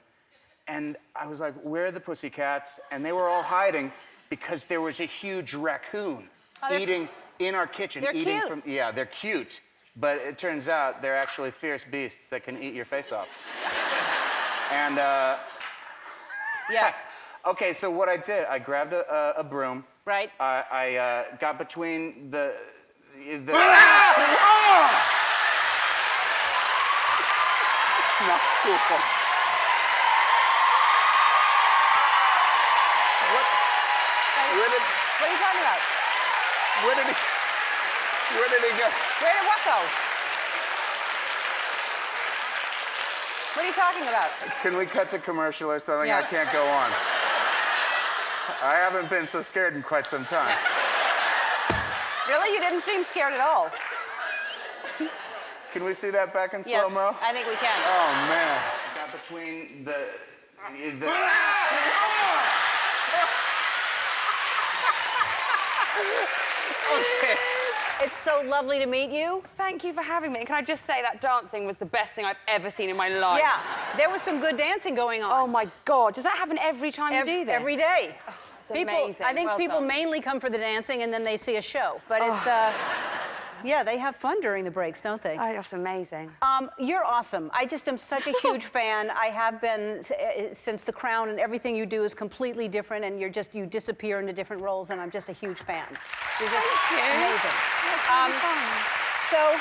Speaker 12: and I was like, "Where are the pussycats?" And they were all hiding, because there was a huge raccoon eating in our kitchen.
Speaker 2: They're
Speaker 12: eating
Speaker 2: cute.
Speaker 12: Yeah, they're cute. But it turns out they're actually fierce beasts that can eat your face off. And,
Speaker 2: Yeah.
Speaker 12: okay, so what I did, I grabbed a broom.
Speaker 2: Right.
Speaker 12: I got between the
Speaker 2: Not cool. What are you talking about?
Speaker 12: Where did he go?
Speaker 2: Where did what go? What are you talking about?
Speaker 12: Can we cut to commercial or something? I can't go on. I haven't been so scared in quite some time.
Speaker 2: Really? You didn't seem scared at all.
Speaker 12: Can we see that back in
Speaker 2: Yes,
Speaker 12: slow-mo?
Speaker 2: I think we can.
Speaker 12: Oh, man. Got between the
Speaker 2: Okay. It's so lovely to meet you.
Speaker 7: Thank you for having me. Can I just say that dancing was the best thing I've ever seen in my life?
Speaker 2: Yeah, there was some good dancing going on.
Speaker 7: Oh my God, does that happen every time you do this?
Speaker 2: Every day.
Speaker 7: Oh, it's
Speaker 2: People,
Speaker 7: amazing.
Speaker 2: I think
Speaker 7: Well
Speaker 2: people
Speaker 7: done.
Speaker 2: mainly come for the dancing and then they see a show. But it's, yeah, they have fun during the breaks, don't they?
Speaker 7: Oh, that's amazing.
Speaker 2: You're awesome. I just am such a huge fan. I have been since The Crown, and everything you do is completely different, and you disappear into different roles, and I'm just a huge fan. You're just amazing. So,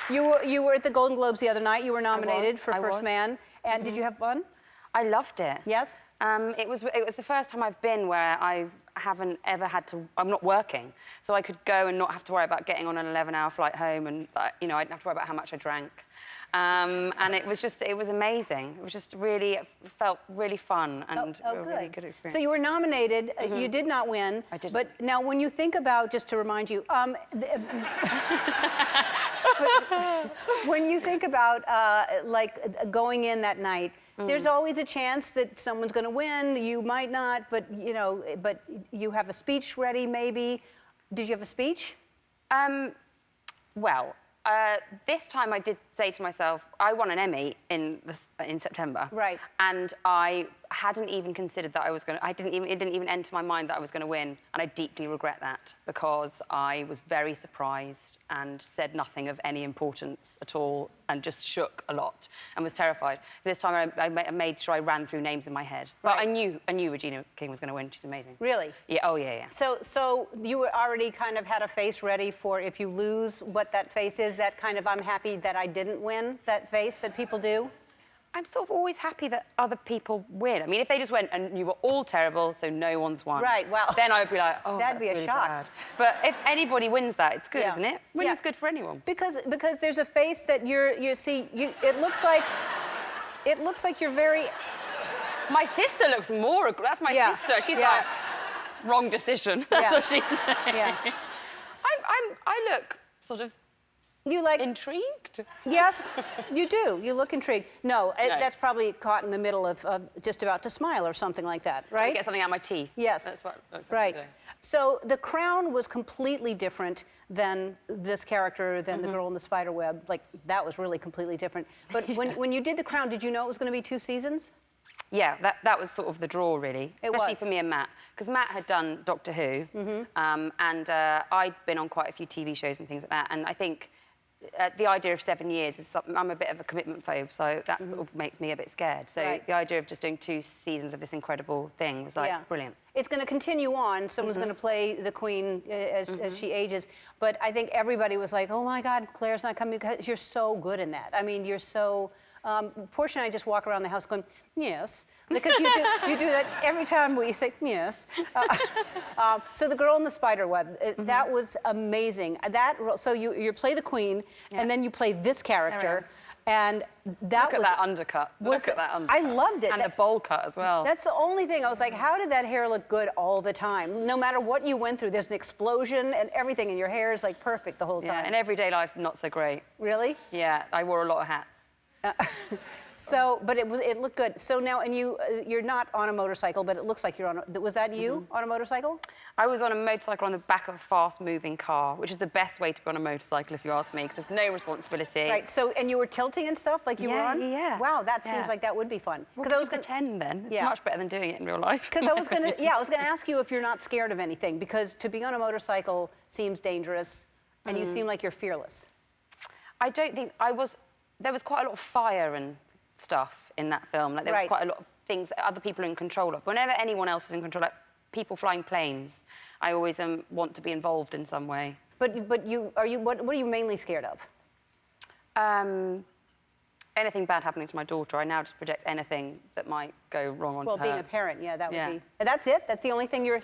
Speaker 2: you were at the Golden Globes the other night. You were nominated for First Man, and did you have fun?
Speaker 7: I loved it.
Speaker 2: Yes.
Speaker 7: It was the first time I've been where I haven't ever had to. I'm not working, so I could go and not have to worry about getting on an 11-hour flight home, and I didn't have to worry about how much I drank. And it was amazing. It was just really, it felt really fun and a really good experience.
Speaker 2: So you were nominated. You did not win.
Speaker 7: I didn't.
Speaker 2: But now, when you think about, just to remind you, when you think about like going in that night, there's always a chance that someone's going to win. You might not, but you have a speech ready, maybe. Did you have a speech?
Speaker 7: Well, this time I did say to myself, I won an Emmy in September.
Speaker 2: Right.
Speaker 7: And I hadn't even considered that I was going to, it didn't even enter my mind that I was going to win. And I deeply regret that because I was very surprised and said nothing of any importance at all and just shook a lot and was terrified. This time I made sure I ran through names in my head. But I knew Regina King was going to win. She's amazing.
Speaker 2: Really?
Speaker 7: Yeah, oh yeah.
Speaker 2: So you were already kind of had a face ready for if you lose, what that face is, that kind of I'm happy that I didn't win, that face that people do?
Speaker 7: I'm sort of always happy that other people win. I mean, if they just went and you were all terrible, so no one's won.
Speaker 2: Right, well.
Speaker 7: Then I'd be like, oh,
Speaker 2: that'd be a
Speaker 7: really
Speaker 2: shock.
Speaker 7: bad. But if anybody wins that, it's good,
Speaker 2: Yeah.
Speaker 7: isn't it? Winning's good for anyone.
Speaker 2: Because there's a face that you see, it looks like you're very...
Speaker 7: My sister looks more, that's my sister. She's like, wrong decision. That's what she's saying.
Speaker 2: Yeah.
Speaker 7: I look sort of
Speaker 2: You like
Speaker 7: intrigued?
Speaker 2: Yes, you do. You look intrigued. No, that's probably caught in the middle of just about to smile or something like that, right?
Speaker 7: I get something out of my teeth.
Speaker 2: Yes.
Speaker 7: That's what
Speaker 2: right.
Speaker 7: I'm doing.
Speaker 2: So The Crown was completely different than this character, than the girl in the spider web. Like, that was really completely different. But when you did The Crown, did you know it was going to be 2 seasons?
Speaker 7: Yeah, that was sort of the draw, really. Especially for me and Matt. Because Matt had done Doctor Who, and I'd been on quite a few TV shows and things like that. And I think the idea of 7 years is something, I'm a bit of a commitment phobe, so that sort of makes me a bit scared. So the idea of just doing 2 seasons of this incredible thing was like brilliant.
Speaker 2: It's going to continue on. Someone's going to play the Queen as she ages. But I think everybody was like, oh my God, Claire's not coming because you're so good in that. I mean, you're so... Portia and I just walk around the house going, yes, because you do that every time we say yes. So the girl in the spider web, that was amazing. So you play the Queen, and then you play this character, and
Speaker 7: Look at that undercut. Look at that undercut.
Speaker 2: I loved it.
Speaker 7: And the bowl cut as well.
Speaker 2: That's the only thing. I was like, how did that hair look good all the time? No matter what you went through, there's an explosion and everything, and your hair is like perfect the whole time.
Speaker 7: Yeah, in everyday life, not so great.
Speaker 2: Really?
Speaker 7: Yeah, I wore a lot of hats.
Speaker 2: But it looked good. So now, and you're not on a motorcycle, but it looks like you're on was that you on a motorcycle?
Speaker 7: I was on a motorcycle on the back of a fast-moving car, which is the best way to be on a motorcycle, if you ask me, because there's no responsibility.
Speaker 2: Right, so, and you were tilting and stuff like you were on?
Speaker 7: Yeah.
Speaker 2: Wow, that seems like that would be fun.
Speaker 7: Because I was going to pretend then. It's much better than doing it in real life.
Speaker 2: Because I was going to ask you if you're not scared of anything, because to be on a motorcycle seems dangerous, and you seem like you're fearless.
Speaker 7: I don't think I was... There was quite a lot of fire and stuff in that film. Like there was quite a lot of things that other people are in control of. Whenever anyone else is in control, like people flying planes, I always want to be involved in some way.
Speaker 2: But what are you mainly scared of?
Speaker 7: Anything bad happening to my daughter. I now just project anything that might go wrong onto her.
Speaker 2: Well, being a parent, that would be. And that's it? That's the only thing you're.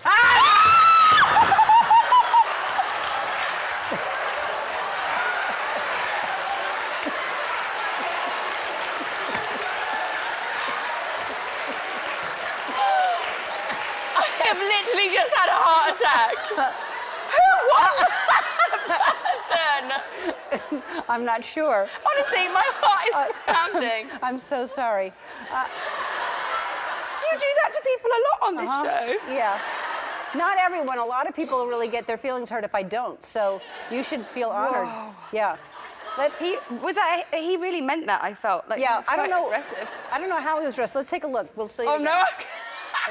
Speaker 7: have literally just had a heart attack. Who was that person?
Speaker 2: I'm not sure.
Speaker 7: Honestly, my heart is pounding.
Speaker 2: I'm so sorry.
Speaker 7: Do you do that to people a lot on this show?
Speaker 2: Yeah. Not everyone. A lot of people really get their feelings hurt if I don't. So you should feel honored.
Speaker 3: Whoa.
Speaker 2: Yeah.
Speaker 3: He really meant that, I felt. Like,
Speaker 2: Yeah, I don't know.
Speaker 3: Aggressive.
Speaker 2: I don't know how he was dressed. Let's take a look. We'll see.
Speaker 3: Oh,
Speaker 2: again.
Speaker 3: no.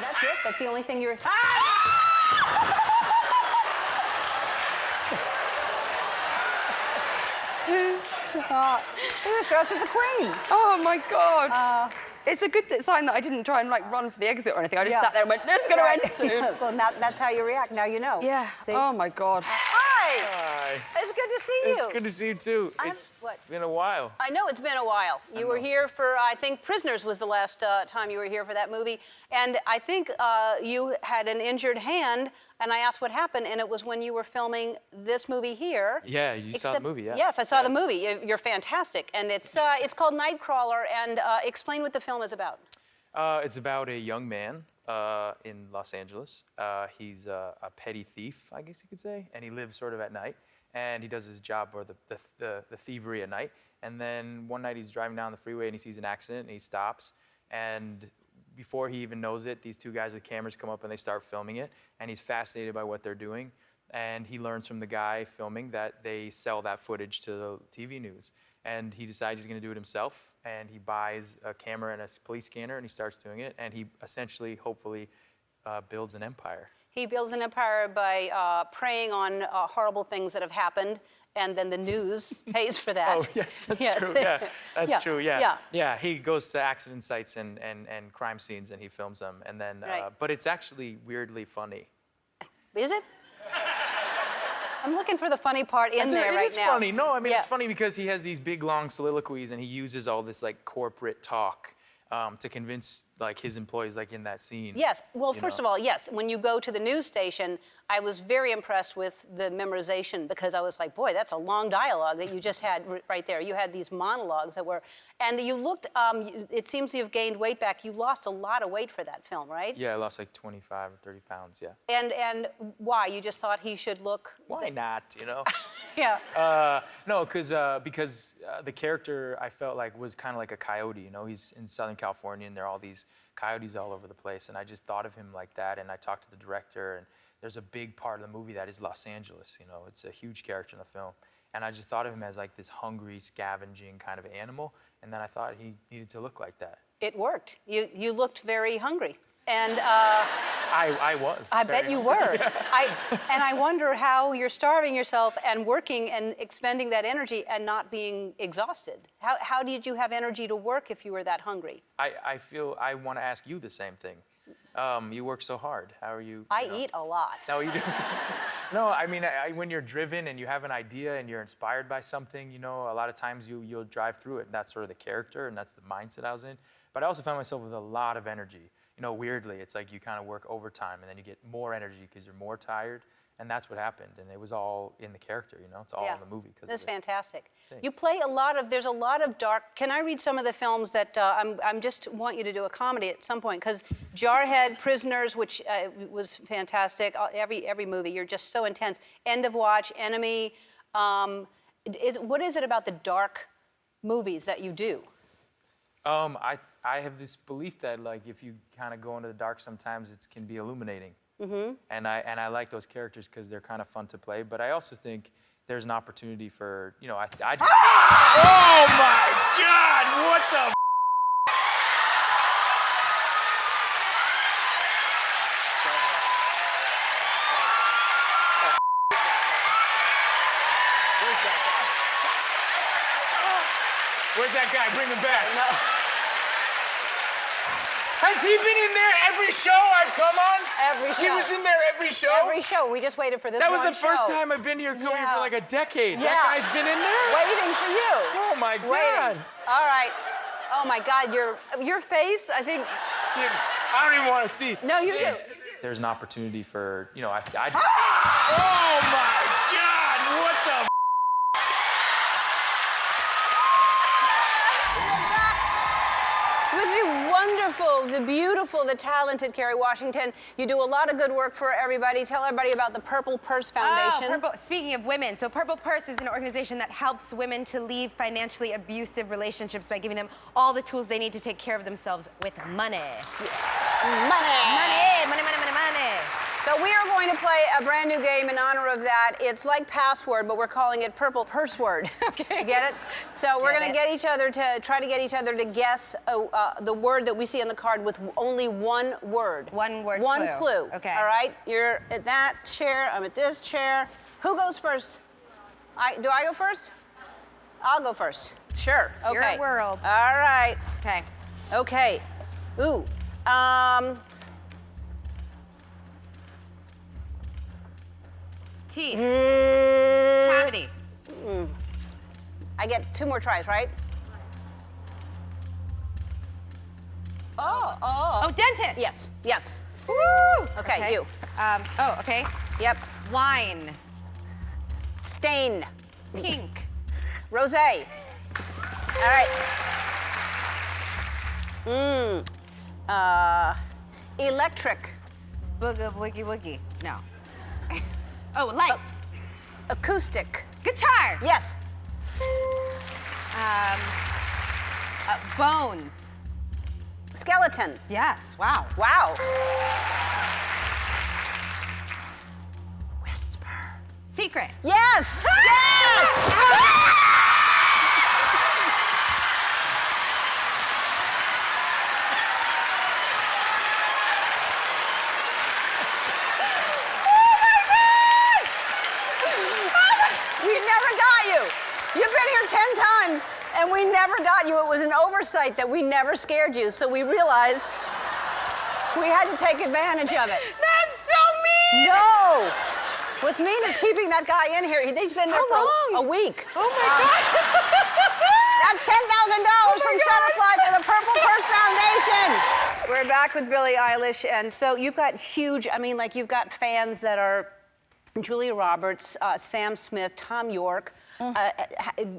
Speaker 2: That's it. That's the only thing you're. He was dressed as the Queen.
Speaker 3: Oh, my God. It's a good sign that I didn't try and, like, run for the exit or anything. I just sat there and went, this is going to end soon.
Speaker 2: Well, that's how you react. Now you know.
Speaker 3: Yeah.
Speaker 2: See?
Speaker 3: Oh, my God.
Speaker 2: Hi.
Speaker 13: Hi.
Speaker 2: It's good to see you.
Speaker 13: It's good to see you too. It's been a while.
Speaker 2: I know it's been a while. You were here for, I think, Prisoners was the last time you were here for that movie. And I think you had an injured hand, and I asked what happened, and it was when you were filming this movie here.
Speaker 13: Yeah, you saw the movie, yeah.
Speaker 2: Yes, I saw the movie. You're fantastic. And it's called Nightcrawler, and explain what the film is about.
Speaker 13: It's about a young man in Los Angeles. He's a petty thief, I guess you could say, and he lives sort of at night. And he does his job for the thievery at night. And then one night he's driving down the freeway and he sees an accident and he stops. And before he even knows it, these two guys with cameras come up and they start filming it. And he's fascinated by what they're doing. And he learns from the guy filming that they sell that footage to the TV news. And he decides he's going to do it himself. And he buys a camera and a police scanner and he starts doing it. And he essentially, hopefully, builds an empire.
Speaker 2: He builds an empire by preying on horrible things that have happened, and then the news pays for that.
Speaker 13: Oh, yes, that's true. Yeah, that's true. Yeah. Yeah, he goes to accident sites and crime scenes and he films them. And then, but it's actually weirdly funny.
Speaker 2: Is it? I'm looking for the funny part in there right now.
Speaker 13: It is funny. No, I mean, it's funny because he has these big, long soliloquies and he uses all this, like, corporate talk to convince, like, his employees, like, in that scene.
Speaker 2: Yes. Well, first of all, yes. When you go to the news station, I was very impressed with the memorization because I was like, boy, that's a long dialogue that you just had right there. You had these monologues that were, and you looked, it seems you've gained weight back. You lost a lot of weight for that film, right?
Speaker 13: Yeah, I lost like 25 or 30 pounds, yeah.
Speaker 2: And why? You just thought he should look...
Speaker 13: Why not, you know?
Speaker 2: Yeah.
Speaker 13: No, because the character I felt like was kind of like a coyote, you know? He's in Southern California and there are all these coyotes all over the place. And I just thought of him like that. And I talked to the director and there's a big part of the movie that is Los Angeles, you know? It's a huge character in the film. And I just thought of him as like this hungry, scavenging kind of animal. And then I thought he needed to look like that.
Speaker 2: It worked. You looked very hungry. And
Speaker 13: I was.
Speaker 2: I bet you were. And I wonder how you're starving yourself and working and expending that energy and not being exhausted. How did you have energy to work if you were that hungry?
Speaker 13: I feel I want to ask you the same thing. You work so hard. How are you?
Speaker 2: I eat a lot.
Speaker 13: No, you do. No, I mean, when you're driven and you have an idea and you're inspired by something, you know, a lot of times you'll drive through it. And that's sort of the character and that's the mindset I was in. But I also found myself with a lot of energy. You know, weirdly, it's like you kind of work overtime and then you get more energy because you're more tired. And that's what happened. And it was all in the character, you know? It's all in the movie.
Speaker 2: That's fantastic.
Speaker 13: Thanks.
Speaker 2: You play there's a lot of dark. Can I read some of the films that I'm just want you to do a comedy at some point? Because Jarhead, Prisoners, which was fantastic. Every movie, you're just so intense. End of Watch, Enemy. What is it about the dark movies that you do?
Speaker 13: I have this belief that like if you kind of go into the dark sometimes it can be illuminating. Mm-hmm. And I like those characters because they're kind of fun to play. But I also think there's an opportunity for, you know, Oh my God! What the? Where's that guy? Bring him back. No. Has he been in there every show I've come on?
Speaker 2: Every show.
Speaker 13: He was in there every show?
Speaker 2: Every show. We just waited for this
Speaker 13: That was
Speaker 2: one
Speaker 13: the first
Speaker 2: show.
Speaker 13: time I've been here, coming here for like a decade.
Speaker 2: Yeah.
Speaker 13: That guy's been in there?
Speaker 2: Waiting for you.
Speaker 13: Oh my God.
Speaker 2: Waiting. All right. Oh my God, your face, I think.
Speaker 13: I don't even want to see.
Speaker 2: No, you do.
Speaker 13: There's an opportunity for, you know, Oh my God, what the?
Speaker 2: With the wonderful beautiful, the talented Kerry Washington. You do a lot of good work for everybody. Tell everybody about the Purple Purse Foundation.
Speaker 14: Speaking of women, so Purple Purse is an organization that helps women to leave financially abusive relationships by giving them all the tools they need to take care of themselves with money. Money.
Speaker 2: So we are going to play a brand new game in honor of that. It's like Password, but we're calling it Purple Purse Word. Okay. Get it? So we're going to try to get each other to guess the word that we see on the card with only one word.
Speaker 14: One word.
Speaker 2: One clue.
Speaker 14: Okay.
Speaker 2: All right? You're at that chair. I'm at this chair. Who goes first? Do I go first? I'll go first. Sure.
Speaker 14: It's your world.
Speaker 2: All right.
Speaker 14: Okay.
Speaker 2: Okay. Ooh.
Speaker 14: Teeth. Cavity.
Speaker 2: I get 2 more tries, right?
Speaker 14: Oh, dentist.
Speaker 2: Yes.
Speaker 14: Woo!
Speaker 2: Okay, you.
Speaker 14: Okay.
Speaker 2: Yep.
Speaker 14: Wine.
Speaker 2: Stain.
Speaker 14: Pink.
Speaker 2: Rosé. All right. Electric.
Speaker 14: Boogie. No. Oh, lights.
Speaker 2: Acoustic.
Speaker 14: Guitar.
Speaker 2: Yes.
Speaker 14: Bones.
Speaker 2: Skeleton.
Speaker 14: Yes. Wow.
Speaker 2: Wow. Whisper.
Speaker 14: Secret.
Speaker 2: Yes. Yes. You've been here 10 times, and we never got you. It was an oversight that we never scared you, so we realized we had to take advantage of it.
Speaker 14: That's so mean!
Speaker 2: No! What's mean is keeping that guy in here. He's been there for a week.
Speaker 14: Oh, my God.
Speaker 2: That's $10,000 from Centerfly to the Purple Purse Foundation. We're back with Billie Eilish, and so you've got you've got fans that are Julia Roberts, Sam Smith, Tom York.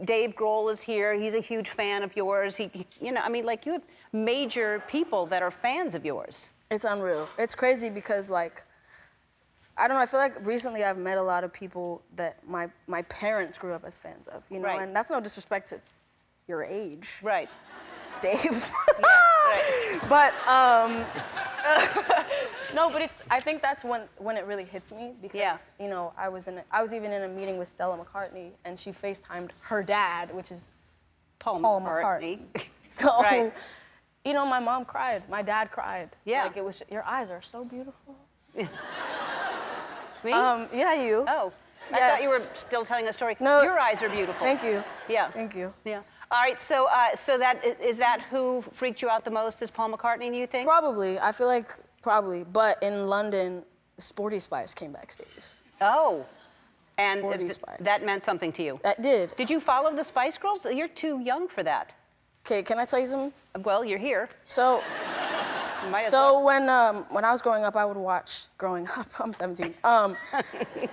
Speaker 2: Dave Grohl is here. He's a huge fan of yours. You have major people that are fans of yours.
Speaker 15: It's unreal. It's crazy because, I don't know, I feel like recently I've met a lot of people that my parents grew up as fans of,
Speaker 2: Right.
Speaker 15: And that's no disrespect to your age.
Speaker 2: Right.
Speaker 15: Dave.
Speaker 2: Right.
Speaker 15: But, no, but I think that's when it really hits me because, I was even in a meeting with Stella McCartney and she FaceTimed her dad, which is Paul McCartney. So,
Speaker 2: right.
Speaker 15: My mom cried, my dad cried.
Speaker 2: Yeah.
Speaker 15: It was, your eyes are so beautiful.
Speaker 2: Me?
Speaker 15: Yeah, you.
Speaker 2: Oh, I thought you were still telling a story.
Speaker 15: No.
Speaker 2: Your eyes are beautiful.
Speaker 15: Thank you.
Speaker 2: Yeah.
Speaker 15: Thank you.
Speaker 2: Yeah. All right, so is that who freaked you out the most? Is Paul McCartney, do you think?
Speaker 15: Probably. I feel like probably. But in London, Sporty Spice came backstage.
Speaker 2: Oh. And
Speaker 15: Sporty Spice.
Speaker 2: That meant something to you?
Speaker 15: That did.
Speaker 2: Did you follow the Spice Girls? You're too young for that.
Speaker 15: Okay, can I tell you something?
Speaker 2: Well, you're here.
Speaker 15: So,
Speaker 2: Might as well.
Speaker 15: when I was growing up, I'm 17.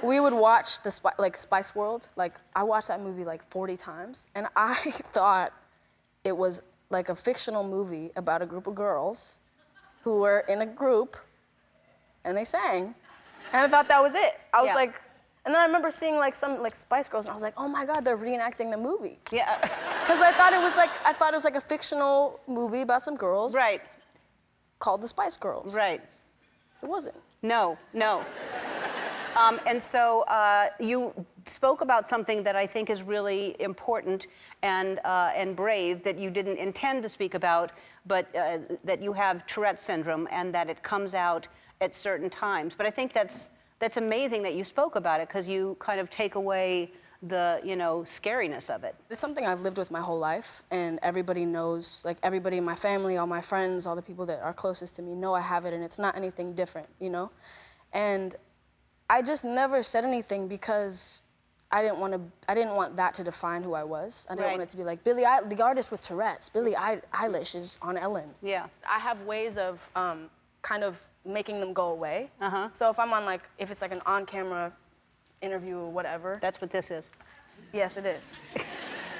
Speaker 15: We would watch the Spice World. I watched that movie 40 times, and I thought it was a fictional movie about a group of girls who were in a group, and they sang, and I thought that was it. I was and then I remember seeing some Spice Girls, and I was like, oh my God, they're reenacting the movie.
Speaker 2: Yeah.
Speaker 15: Because I thought it was a fictional movie about some girls.
Speaker 2: Right.
Speaker 15: Called the Spice Girls.
Speaker 2: Right.
Speaker 15: It wasn't.
Speaker 2: No. And so you spoke about something that I think is really important and brave that you didn't intend to speak about, but that you have Tourette's syndrome and that it comes out at certain times. But I think that's amazing that you spoke about it because you kind of take away the scariness of it.
Speaker 15: It's something I've lived with my whole life, and everybody knows, everybody in my family, all my friends, all the people that are closest to me know I have it, and it's not anything different, And I just never said anything because I didn't want that to define who I was. I didn't want it to be like the artist with Tourette's, Billie Eilish is on Ellen.
Speaker 2: Yeah.
Speaker 15: I have ways of kind of making them go away. So if I'm on if it's an on-camera interview or whatever.
Speaker 2: That's what this is.
Speaker 15: Yes, it is.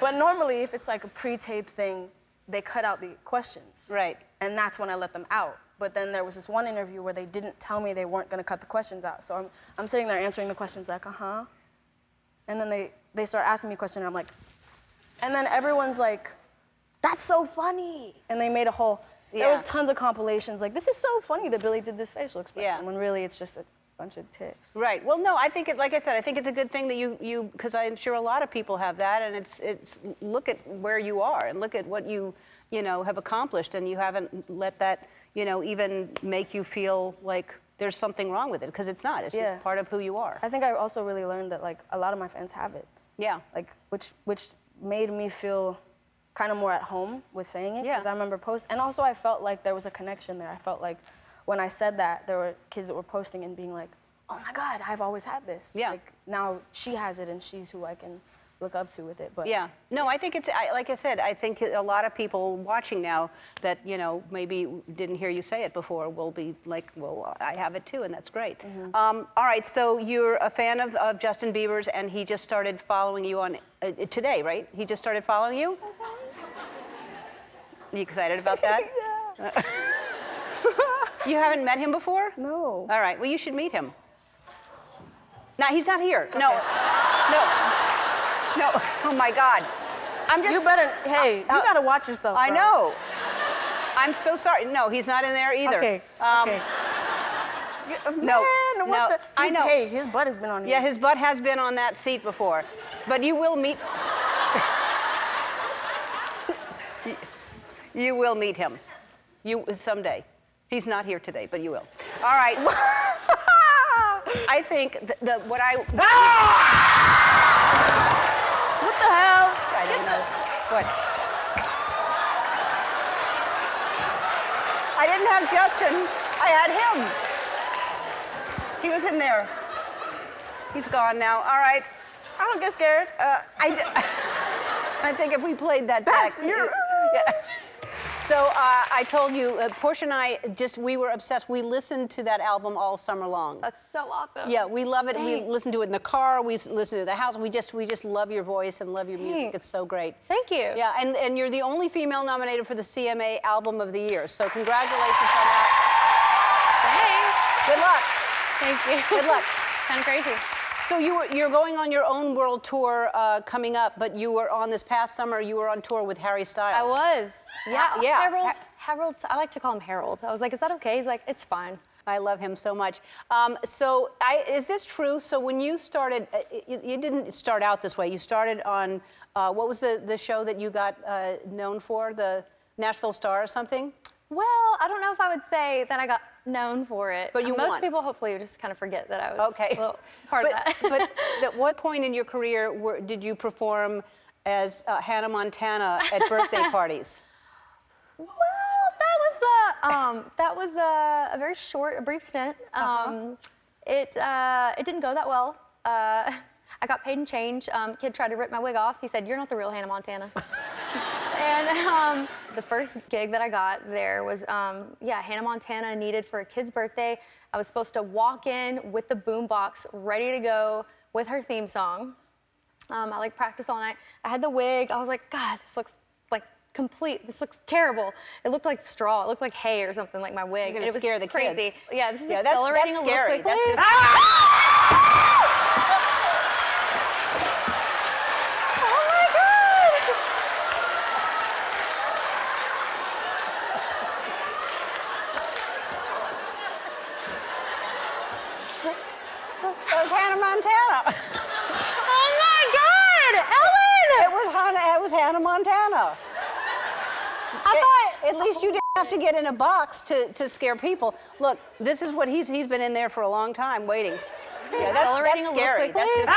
Speaker 15: But normally, if it's a pre-taped thing, they cut out the questions.
Speaker 2: Right.
Speaker 15: And that's when I let them out. But then there was this one interview where they didn't tell me they weren't going to cut the questions out. So I'm sitting there answering the questions like, uh-huh. And then they start asking me a question, and I'm like, and then everyone's like, that's so funny. And they made a whole, there was tons of compilations like, this is so funny that Billie did this facial expression, when really it's just a bunch of ticks.
Speaker 2: Right. Well, no, I think like I said, I think it's a good thing that you, because I'm sure a lot of people have that, and it's look at where you are and look at what you know, have accomplished, and you haven't let that, you know, even make you feel like there's something wrong with it, because it's not. It's just part of who you are.
Speaker 15: I think I also really learned that, like, a lot of my fans have it.
Speaker 2: Yeah.
Speaker 15: Like, which made me feel kind of more at home with saying it, because I remember and also I felt like there was a connection there. I felt like when I said that, there were kids that were posting and being like, oh my God, I've always had this. Yeah. Like, now she has it, and she's who I can look up to with it. But
Speaker 2: yeah, no, I think it's, like I said, I think a lot of people watching now that, you know, maybe didn't hear you say it before will be like, well, I have it too, and that's great. All right, so you're a fan of Justin Bieber's, and he just started following you on today, right? He just started following you? You excited about that? Yeah. You haven't met him before?
Speaker 15: No.
Speaker 2: All right, well, you should meet him. No, he's not here. Okay. No. Oh my God. I'm just.
Speaker 15: You better, hey, you gotta watch yourself.
Speaker 2: I know. I'm so sorry. No, he's not in there either.
Speaker 15: Okay.
Speaker 2: No.
Speaker 15: Man, what the?
Speaker 2: I know.
Speaker 15: Hey, his butt has been on here.
Speaker 2: Yeah, his butt has been on that seat before. But you will meet. You will meet him. You someday. He's not here today, but you will. All right. I think what I.
Speaker 15: What the hell?
Speaker 2: I don't know. What? I didn't have Justin. I had him. He was in there. He's gone now. All right.
Speaker 15: I don't get scared.
Speaker 2: I think if we played that back. Yeah. So I told you, Portia and I we were obsessed. We listened to that album all summer long.
Speaker 1: That's so awesome.
Speaker 2: Yeah, we love it.
Speaker 1: Thanks.
Speaker 2: We listen to it in the car. We listen to it in the house. We just love your voice and love your music.
Speaker 1: Thanks.
Speaker 2: It's so great.
Speaker 1: Thank you.
Speaker 2: Yeah, and you're the only female nominated for the CMA Album of the Year. So congratulations on that.
Speaker 1: Thanks.
Speaker 2: Good luck.
Speaker 1: Thank you.
Speaker 2: Good luck.
Speaker 1: Kind of crazy.
Speaker 2: So you're going on your own world tour coming up, but you were on this past summer. You were on tour with Harry Styles.
Speaker 1: I was.
Speaker 2: Yeah.
Speaker 1: Harold. I like to call him Harold. I was like, is that okay? He's like, it's fine.
Speaker 2: I love him so much. Is this true? So when you started, you didn't start out this way. You started on, what was the show that you got known for? The Nashville Star or something?
Speaker 1: Well, I don't know if I would say that I got known for it.
Speaker 2: But you
Speaker 1: Most
Speaker 2: won.
Speaker 1: people hopefully just kind of forget that I was a little part of that.
Speaker 2: But at what point in your career did you perform as Hannah Montana at birthday parties?
Speaker 1: Well, that was a very short, a brief stint. It didn't go that well. I got paid in change. Kid tried to rip my wig off. He said, "You're not the real Hannah Montana." And the first gig that I got there was, Hannah Montana needed for a kid's birthday. I was supposed to walk in with the boombox ready to go with her theme song. I practiced all night. I had the wig. I was like, God, this looks this looks terrible. It looked like straw. It looked like hay or something, like my wig.
Speaker 2: You're gonna
Speaker 1: it was
Speaker 2: scare the
Speaker 1: crazy.
Speaker 2: kids.
Speaker 1: Yeah, this is accelerating
Speaker 2: that's
Speaker 1: a little
Speaker 2: scary.
Speaker 1: quickly.
Speaker 2: That's just...
Speaker 1: Oh my God!
Speaker 2: That was Hannah Montana.
Speaker 1: Oh my God, Ellen!
Speaker 2: It was Hannah Montana. At least you didn't have to get in a box to scare people. Look, this is what he's been in there for a long time waiting. Yeah, that's scary. That's just.